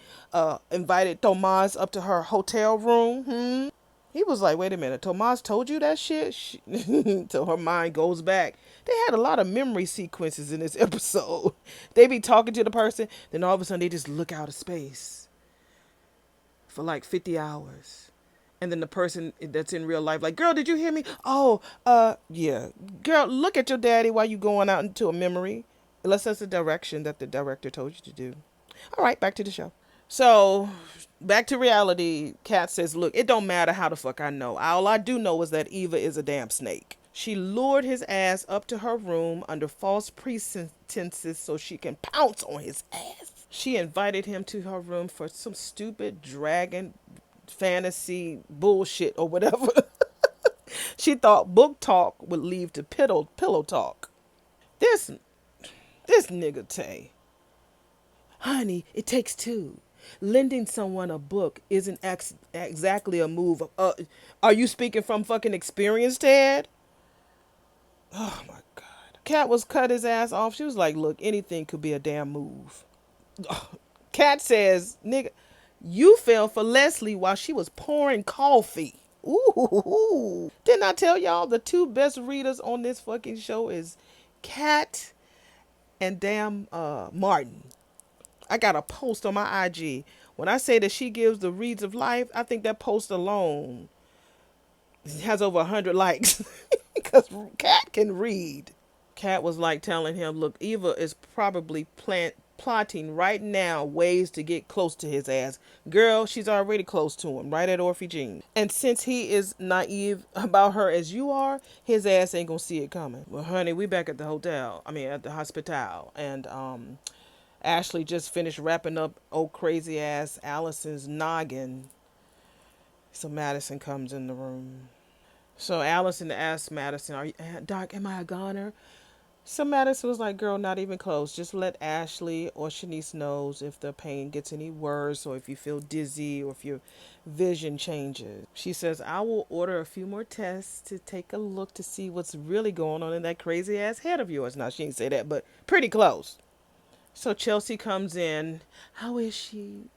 invited Tomas up to her hotel room. He was like, wait a minute, Tomas told you that shit? So her mind goes back. They had a lot of memory sequences in this episode. They be talking to the person, then all of a sudden they just look out of space for like 50 hours. And then the person that's in real life, like, girl, did you hear me? Oh, yeah. Girl, look at your daddy while you going out into a memory. Unless that's the direction that the director told you to do. All right, back to the show. So, back to reality. Kat says, look, it don't matter how the fuck I know. All I do know is that Eva is a damn snake. She lured his ass up to her room under false pretenses so she can pounce on his ass. She invited him to her room for some stupid dragon fantasy bullshit or whatever. She thought book talk would lead to pillow talk. This nigga Tay. Honey, it takes two. Lending someone a book isn't exactly a move. Are you speaking from fucking experience, Ted? Oh my God. Kat was cut his ass off. She was like, look, anything could be a damn move. Kat says, nigga, you fell for Leslie while she was pouring coffee. Ooh. Didn't I tell y'all the two best readers on this fucking show is Kat and damn Martin. I got a post on my IG. When I say that she gives the reads of life, I think that post alone has over 100 likes. Because Kat can read. Kat was like telling him, look, Eva is probably plotting right now ways to get close to his ass. Girl, she's already close to him, right at Orphie Jean. And since he is naive about her as you are, his ass ain't gonna see it coming. Well, honey, we back at the hotel. I mean, at the hospital. And Ashley just finished wrapping up old crazy ass Allison's noggin. So Madison comes in the room. So Allison asked Madison, "Are you, Doc, am I a goner?" So Madison was like, girl, not even close. Just let Ashley or Shanice knows if the pain gets any worse or if you feel dizzy or if your vision changes. She says, I will order a few more tests to take a look to see what's really going on in that crazy ass head of yours. Now, she didn't say that, but pretty close. So Chelsea comes in. How is she?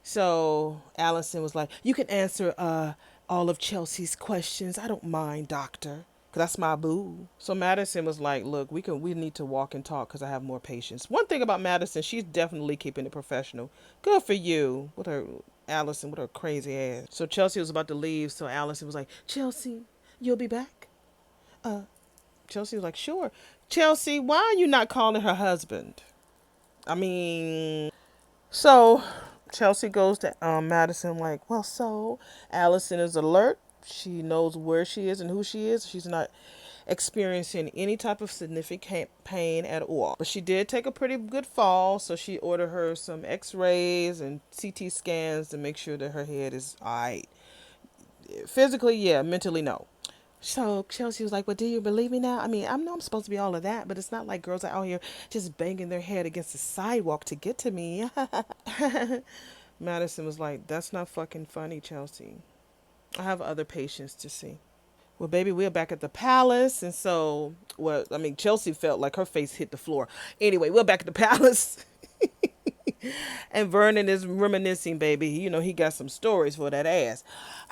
So Allison was like, you can answer all of Chelsea's questions. I don't mind, doctor. Cause that's my boo. So Madison was like, look, we need to walk and talk because I have more patience. One thing about Madison, she's definitely keeping it professional. Good for you. With her Allison, with her crazy ass. So Chelsea was about to leave. So Allison was like, Chelsea, you'll be back? Chelsea was like, sure. Chelsea, why are you not calling her husband? I mean, so Chelsea goes to Madison like, well, so Allison is alert. She knows where she is and who she is. She's not experiencing any type of significant pain at all. But she did take a pretty good fall, so she ordered her some x-rays and CT scans to make sure that her head is all right. Physically, yeah. Mentally, no. So Chelsea was like, well, do you believe me now? I mean, I know I'm supposed to be all of that, but it's not like girls are out here just banging their head against the sidewalk to get to me. Madison was like, that's not fucking funny, Chelsea. I have other patients to see. Well, baby, we're back at the palace. And so, well, I mean, Chelsea felt like her face hit the floor. Anyway, we're back at the palace. And Vernon is reminiscing, baby. You know, he got some stories for that ass.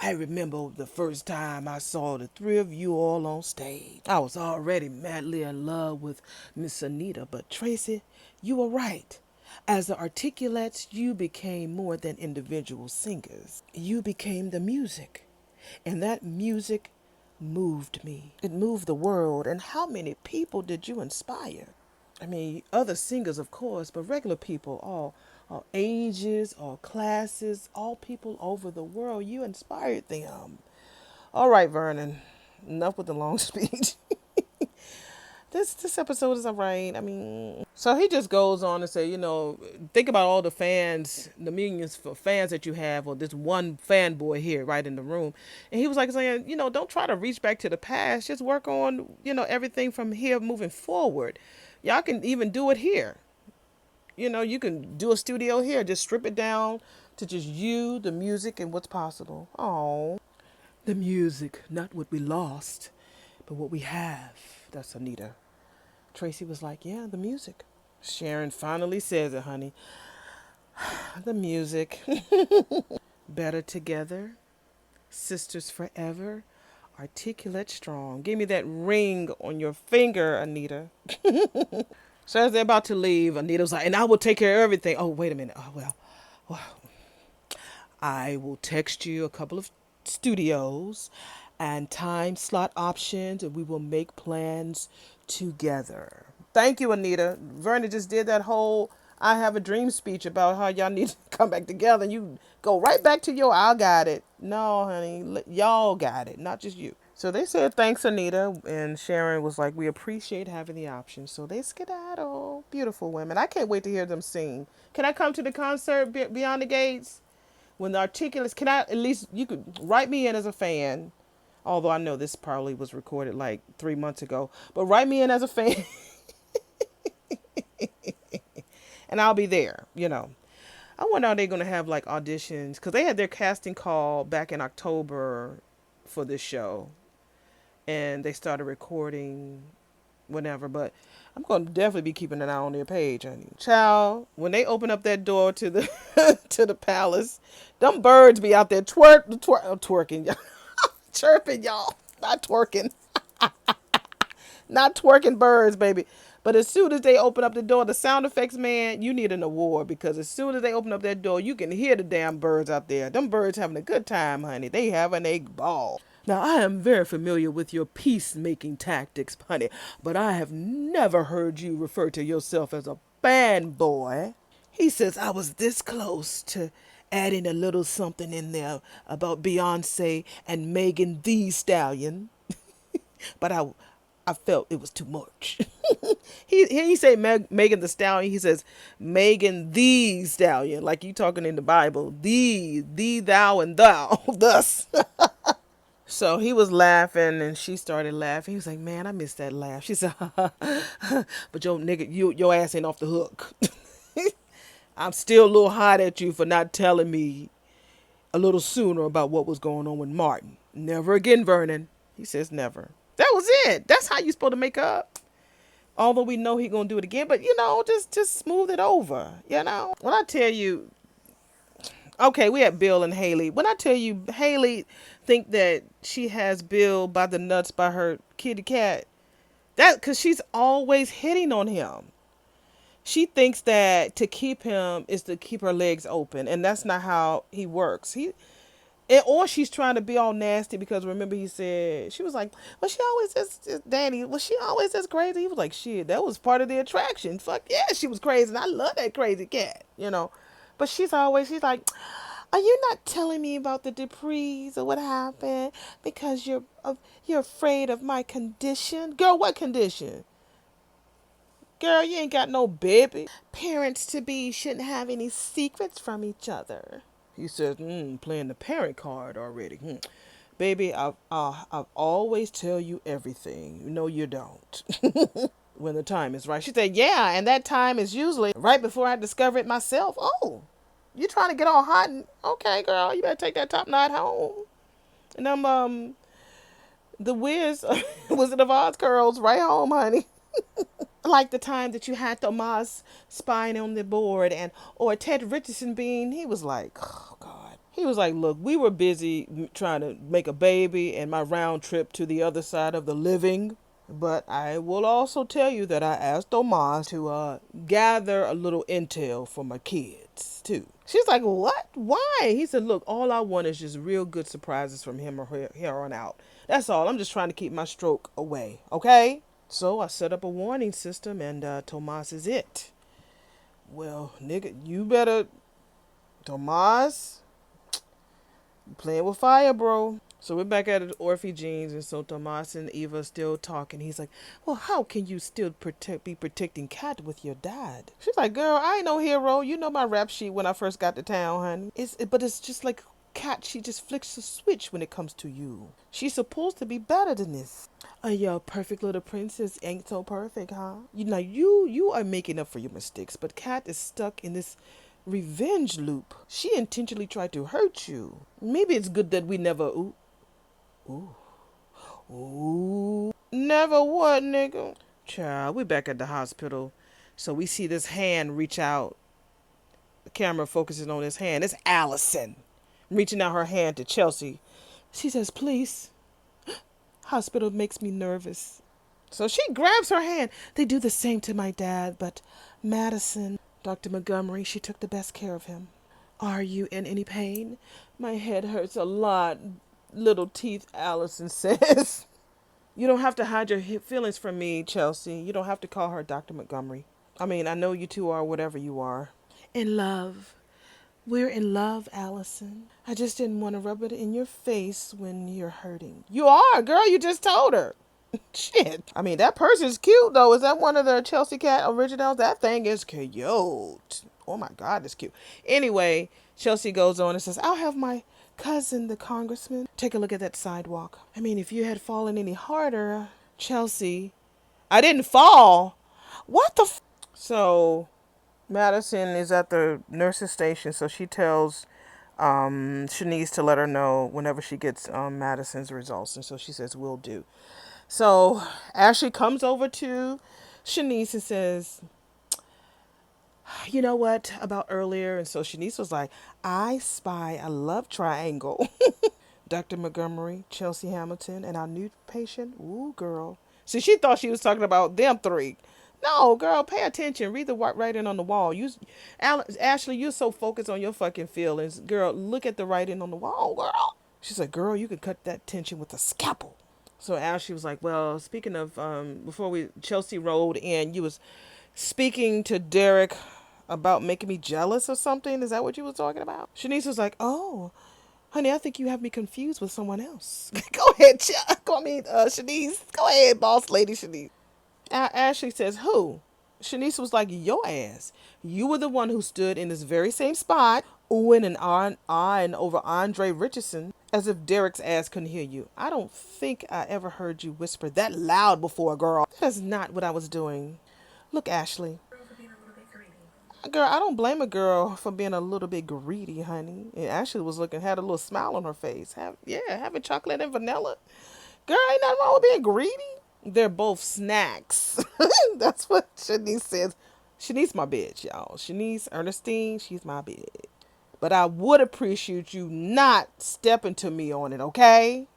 I remember the first time I saw the three of you all on stage. I was already madly in love with Miss Anita, but Tracy, you were right. As the articulates, you became more than individual singers. You became the music. And that music moved me. It moved the world. And how many people did you inspire? I mean, other singers, of course, but regular people, all ages, all classes, all people over the world. You inspired them. All right, Vernon. Enough with the long speech. This episode is all right. I mean, so he just goes on to say, you know, think about all the fans, the millions for fans that you have, or this one fanboy here right in the room. And he was like saying, you know, don't try to reach back to the past. Just work on, you know, everything from here moving forward. Y'all can even do it here. You know, you can do a studio here. Just strip it down to just you, the music, and what's possible. Oh, the music, not what we lost, but what we have. That's Anita. Tracy was like, yeah, the music. Sharon finally says it, honey. The music. Better together. Sisters forever. Articulate strong. Give me that ring on your finger, Anita. So as they're about to leave, Anita's like, and I will take care of everything. Oh, wait a minute. Oh, well, I will text you a couple of studios and time slot options, and we will make plans together. Thank you, Anita. Vernon just did that whole I have a dream speech about how y'all need to come back together, and you go right back to your I got it. No, honey, y'all got it, not just you. So they said thanks, Anita, and Sharon was like, we appreciate having the option. So they skedaddle. Beautiful women. I can't wait to hear them sing. Can I come to the concert Beyond the Gates? When the articulates, can I at least, you could write me in as a fan, although I know this probably was recorded like 3 months ago, but write me in as a fan and I'll be there, you know. I wonder are they going to have like auditions, because they had their casting call back in October for this show, and they started recording whenever, but I'm going to definitely be keeping an eye on their page, honey. Child, when they open up that door to the to the palace, them birds be out there twerking, y'all. Chirping, y'all. Not twerking. Not twerking birds, baby. But as soon as they open up the door, the sound effects, man, you need an award, because as soon as they open up that door, you can hear the damn birds out there. Them birds having a good time, honey. They having a ball. Now, I am very familiar with your peacemaking tactics, honey, but I have never heard you refer to yourself as a fanboy. He says I was this close to adding a little something in there about Beyonce and Megan Thee Stallion, but I felt it was too much. He say Megan the Stallion. He says Megan the Stallion, like you talking in the Bible. Thee, thou, and thou. Thus. So he was laughing, and she started laughing. He was like, "Man, I missed that laugh." She said, "But your nigga, your ass ain't off the hook." I'm still a little hot at you for not telling me a little sooner about what was going on with Martin. Never again, Vernon. He says never. That was it. That's how you supposed to make up. Although we know he gonna do it again, but you know, just smooth it over. You know, when I tell you, okay, we had Bill and Haley. When I tell you, Haley think that she has Bill by the nuts by her kitty cat, that because she's always hitting on him. She thinks that to keep him is to keep her legs open, and that's not how he works. Or she's trying to be all nasty, because remember he said, she was like, well, she always just Danny, was she always this crazy? He was like, shit, that was part of the attraction. Fuck yeah, she was crazy, and I love that crazy cat, you know. But she's like, are you not telling me about the Duprees or what happened because you're afraid of my condition? Girl, what condition? Girl, you ain't got no baby. Parents to be shouldn't have any secrets from each other. He says, playing the parent card already. Baby, I've always tell you everything. No, you don't. When the time is right. She said, yeah, and that time is usually right before I discover it myself. Oh, you trying to get all hot? Okay, girl, you better take that top knot home. And the Wiz, Wizard of Oz curls right home, honey. Like the time that you had Tomas spying on the board, or Ted Richardson being, he was like, oh God. He was like, look, we were busy trying to make a baby and my round trip to the other side of the living. But I will also tell you that I asked Tomas to gather a little intel for my kids, too. She's like, what? Why? He said, look, all I want is just real good surprises from him or her here on out. That's all. I'm just trying to keep my stroke away, okay? So I set up a warning system, and Tomas is it. Well, nigga, you better, Tomas, you playing with fire, bro. So we're back at Orphie Jeans, and so Tomas and Eva still talking. He's like, well, how can you still be protecting Kat with your dad? She's like, girl, I ain't no hero. You know my rap sheet when I first got to town, honey. But it's just like Kat, she just flicks a switch when it comes to you. She's supposed to be better than this. Your perfect little princess ain't so perfect, huh? You are making up for your mistakes, but Kat is stuck in this revenge loop. She intentionally tried to hurt you. Maybe it's good that we never. Ooh. Ooh. Never what, nigga? Child, we back at the hospital. So we see this hand reach out. The camera focuses on his hand. It's Allison reaching out her hand to Chelsea. She says, please. Hospital makes me nervous. So she grabs her hand. They do the same to my dad, but Madison, Dr. Montgomery, she took the best care of him. Are you in any pain? My head hurts a lot, little teeth, Allison says. You don't have to hide your feelings from me, Chelsea. You don't have to call her Dr. Montgomery. I mean, I know you two are whatever you are. In love. We're in love, Allison. I just didn't want to rub it in your face when you're hurting. You are, girl. You just told her. Shit. I mean, that person's cute, though. Is that one of the Chelsea Cat originals? That thing is cute. Oh, my God, it's cute. Anyway, Chelsea goes on and says, I'll have my cousin, the congressman, take a look at that sidewalk. I mean, if you had fallen any harder, Chelsea. I didn't fall. What the So, Madison is at the nurse's station, so she tells Shanice to let her know whenever she gets Madison's results. And so she says, will do. So Ashley comes over to Shanice and says, you know what about earlier? And so Shanice was like, I spy a love triangle. Dr. Montgomery, Chelsea Hamilton, and our new patient. Ooh, girl. See, she thought she was talking about them three. No, girl, pay attention. Read the writing on the wall. Ashley, you're so focused on your fucking feelings. Girl, look at the writing on the wall, girl. She's like, girl, you could cut that tension with a scalpel. So Ashley was like, well, speaking of, Chelsea rolled in, you was speaking to Derek about making me jealous or something. Is that what you was talking about? Shanice was like, oh, honey, I think you have me confused with someone else. Go ahead, Shanice. Go ahead, boss lady Shanice. Ashley says, who? Shanice was like, your ass. You were the one who stood in this very same spot, oohing and eyeing over Andre Richardson as if Derek's ass couldn't hear you. I don't think I ever heard you whisper that loud before, girl. That is not what I was doing. Look, Ashley. Girl, I don't blame a girl for being a little bit greedy, honey. And Ashley had a little smile on her face. Having chocolate and vanilla. Girl, ain't nothing wrong with being greedy. They're both snacks. That's what Shanice says. Shanice my bitch, y'all. Shanice Ernestine, she's my bitch. But I would appreciate you not stepping to me on it, okay?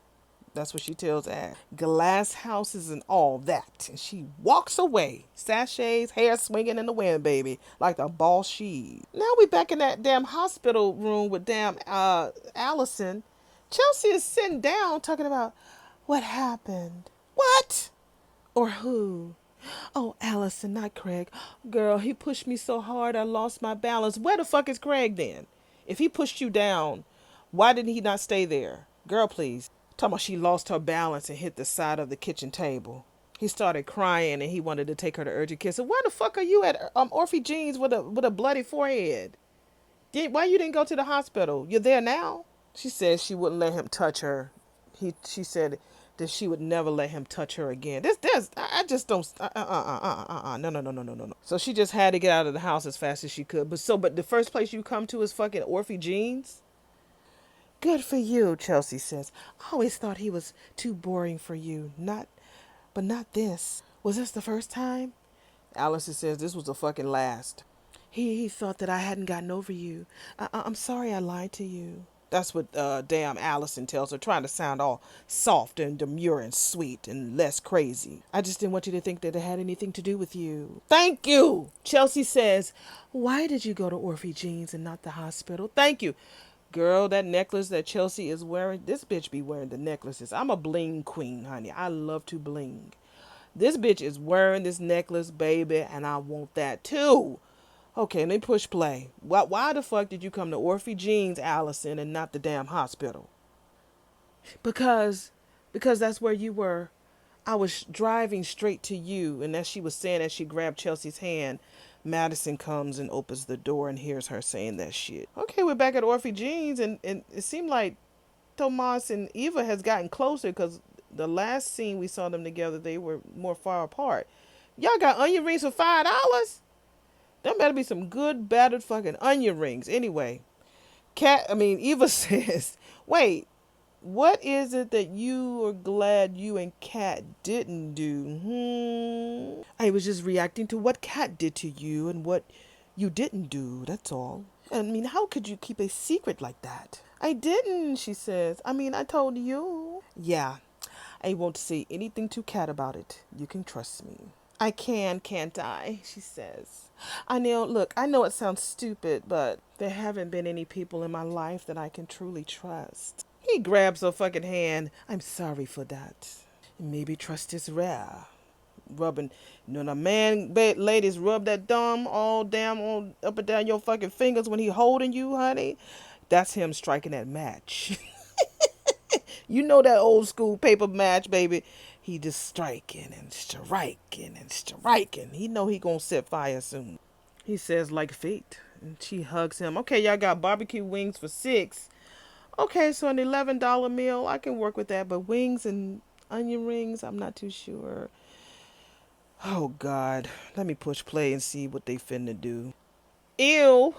That's what she tells Ash. Glass houses and all that. And she walks away. Sachets, hair swinging in the wind, baby. Like the boss she. Now we back in that damn hospital room with damn Allison. Chelsea is sitting down talking about what happened. What? Or who? Oh, Allison, not Craig. Girl, he pushed me so hard I lost my balance. Where the fuck is Craig then? If he pushed you down, why didn't he not stay there? Girl, please. Talking about she lost her balance and hit the side of the kitchen table. He started crying and he wanted to take her to urgent care. So where the fuck are you at, Orphie Jeans with a bloody forehead? Why you didn't go to the hospital? You're there now? She said she wouldn't let him touch her. She said that she would never let him touch her again. I just don't. No, no, no, no, no, no, no. So she just had to get out of the house as fast as she could. But the first place you come to is fucking Orphie Jeans. Good for you, Chelsea says. I always thought he was too boring for you. But not this. Was this the first time? Allison says this was the fucking last. He thought that I hadn't gotten over you. I'm sorry I lied to you. That's what damn Allison tells her, trying to sound all soft and demure and sweet and less crazy. I just didn't want you to think that it had anything to do with you. Thank you. Chelsea says, why did you go to Orphie Jeans and not the hospital? Thank you. Girl, that necklace that Chelsea is wearing, this bitch be wearing the necklaces. I'm a bling queen, honey. I love to bling. This bitch is wearing this necklace, baby, and I want that too. Okay, let me push play. Why the fuck did you come to Orphie Jeans, Allison, and not the damn hospital? Because, because that's where you were. I was driving straight to you, and as she was saying, as she grabbed Chelsea's hand, Madison comes and opens the door and hears her saying that shit. Okay, we're back at Orphie Jeans, and it seemed like Tomas and Eva has gotten closer because the last scene we saw them together, they were more far apart. Y'all got onion rings for $5? There better be some good battered fucking onion rings. Anyway, Eva says, wait, what is it that you are glad you and Kat didn't do? I was just reacting to what Kat did to you and what you didn't do, that's all. I mean, how could you keep a secret like that? I didn't, she says. I told you. Yeah, I won't say anything to Kat about it. You can trust me. I can, can't I? She says. I know it sounds stupid, but there haven't been any people in my life that I can truly trust. He grabs her fucking hand. I'm sorry for that. Maybe trust is rare. Rubbing, the ladies rub that thumb all down on up and down your fucking fingers when he holding you, honey. That's him striking that match. You know that old school paper match, baby. He just striking and striking and striking. He know he gonna set fire soon. He says like fate. And she hugs him. Okay, y'all got barbecue wings for $6. Okay, so an $11 meal. I can work with that. But wings and onion rings, I'm not too sure. Oh, God. Let me push play and see what they finna do. Ew.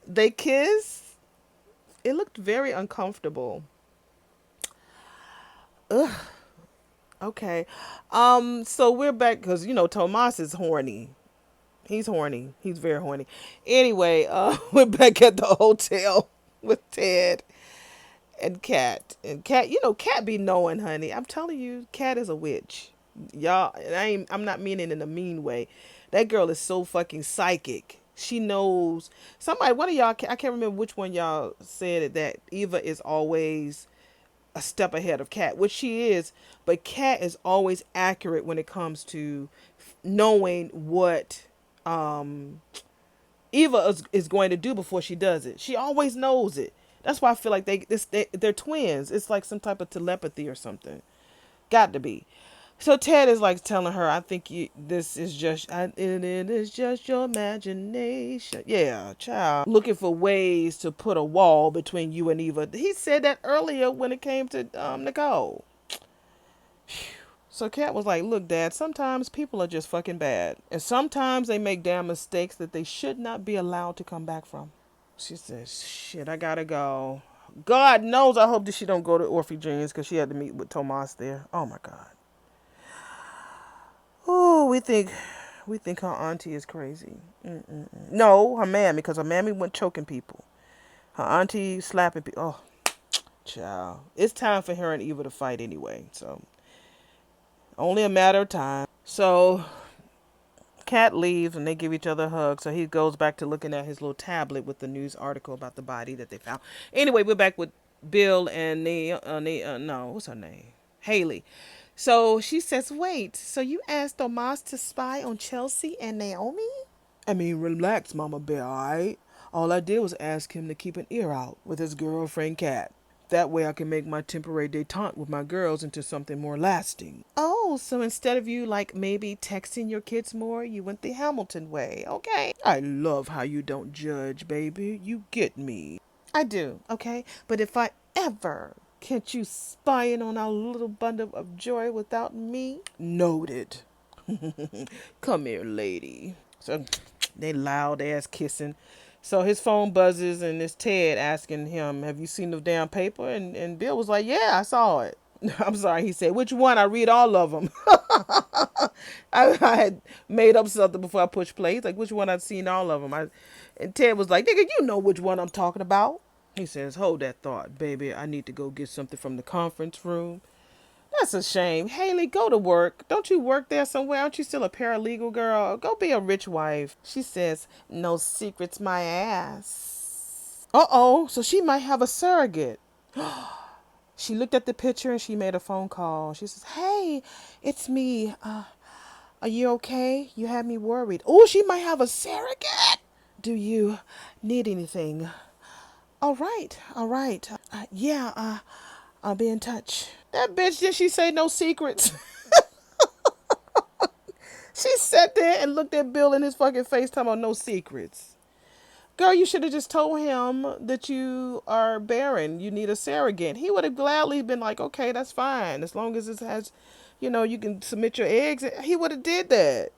They kiss. It looked very uncomfortable. Ugh. Okay. So we're back because, Tomas is horny. He's horny. He's very horny. Anyway, we're back at the hotel with Ted and Kat. And Kat, Kat be knowing, honey. I'm telling you, Kat is a witch. Y'all, I'm not meaning in a mean way. That girl is so fucking psychic. She knows one of y'all, I can't remember which one y'all said it, that Eva is always a step ahead of Kat, which she is, but Kat is always accurate when it comes to knowing what Eva is going to do before she does it. She always knows it. That's why I feel like they're twins. It's like some type of telepathy or something. Got to be. So Ted is like telling her, I think this is just, it is just your imagination. Yeah, child. Looking for ways to put a wall between you and Eva. He said that earlier when it came to Nicole. So Kat was like, look, Dad, sometimes people are just fucking bad. And sometimes they make damn mistakes that they should not be allowed to come back from. She says, shit, I gotta go. God knows I hope that she don't go to Orphie Jeans because she had to meet with Tomas there. Oh, my God. Oh, we think her auntie is crazy. Mm-mm-mm. No, her mammy, because her mammy went choking people. Her auntie slapping people. Oh, child. It's time for her and Eva to fight anyway. So, only a matter of time. So, Kat leaves and they give each other a hug. So he goes back to looking at his little tablet with the news article about the body that they found. Anyway, we're back with Bill and what's her name? Haley. So she says, wait, so you asked Tomas to spy on Chelsea and Naomi? I mean, relax, Mama Bear, alright? All I did was ask him to keep an ear out with his girlfriend Kat. That way I can make my temporary detente with my girls into something more lasting. Oh, so instead of you like maybe texting your kids more, you went the Hamilton way, okay? I love how you don't judge, baby. You get me. I do, okay? But if I ever catch you spying on our little bundle of joy without me, noted. Come here, lady. So they loud ass kissing. So his phone buzzes and it's Ted asking him, have you seen the damn paper? And Bill was like, yeah, I saw it. I'm sorry. He said, which one? I read all of them. I had made up something before I pushed play. He's like, which one? I've seen all of them. And Ted was like, nigga, you know which one I'm talking about. He says, hold that thought, baby. I need to go get something from the conference room. That's a shame. Haley, go to work. Don't you work there somewhere? Aren't you still a paralegal girl? Go be a rich wife. She says, no secrets, my ass. Uh-oh, so she might have a surrogate. She looked at the picture and she made a phone call. She says, hey, it's me. Are you okay? You had me worried. Oh, she might have a surrogate. Do you need anything? All right, all right. Yeah, I'll be in touch. That bitch, did she say no secrets? She sat there and looked at Bill in his fucking face talking about no secrets. Girl, you should have just told him that you are barren. You need a surrogate. He would have gladly been like, okay, that's fine. As long as it has, you can submit your eggs. He would have did that.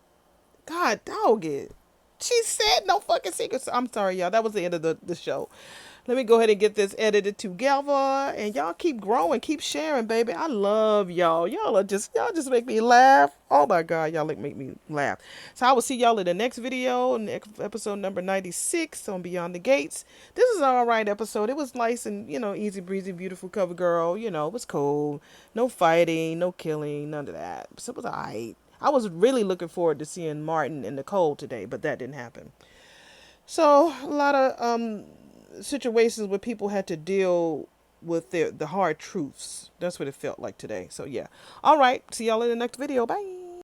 God, dog it. She said no fucking secrets. I'm sorry, y'all. That was the end of the show. Let me go ahead and get this edited together. And y'all keep growing. Keep sharing, baby. I love y'all. Y'all just make me laugh. Oh my God, y'all make me laugh. So I will see y'all in the next video, next episode number 96 on Beyond the Gates. This is an alright episode. It was nice and, easy breezy, beautiful cover girl. It was cool. No fighting, no killing, none of that. So it was alright. I was really looking forward to seeing Martin and Nicole today, but that didn't happen. So a lot of situations where people had to deal with the hard truths. That's what it felt like today. So yeah. All right. See y'all in the next video. Bye.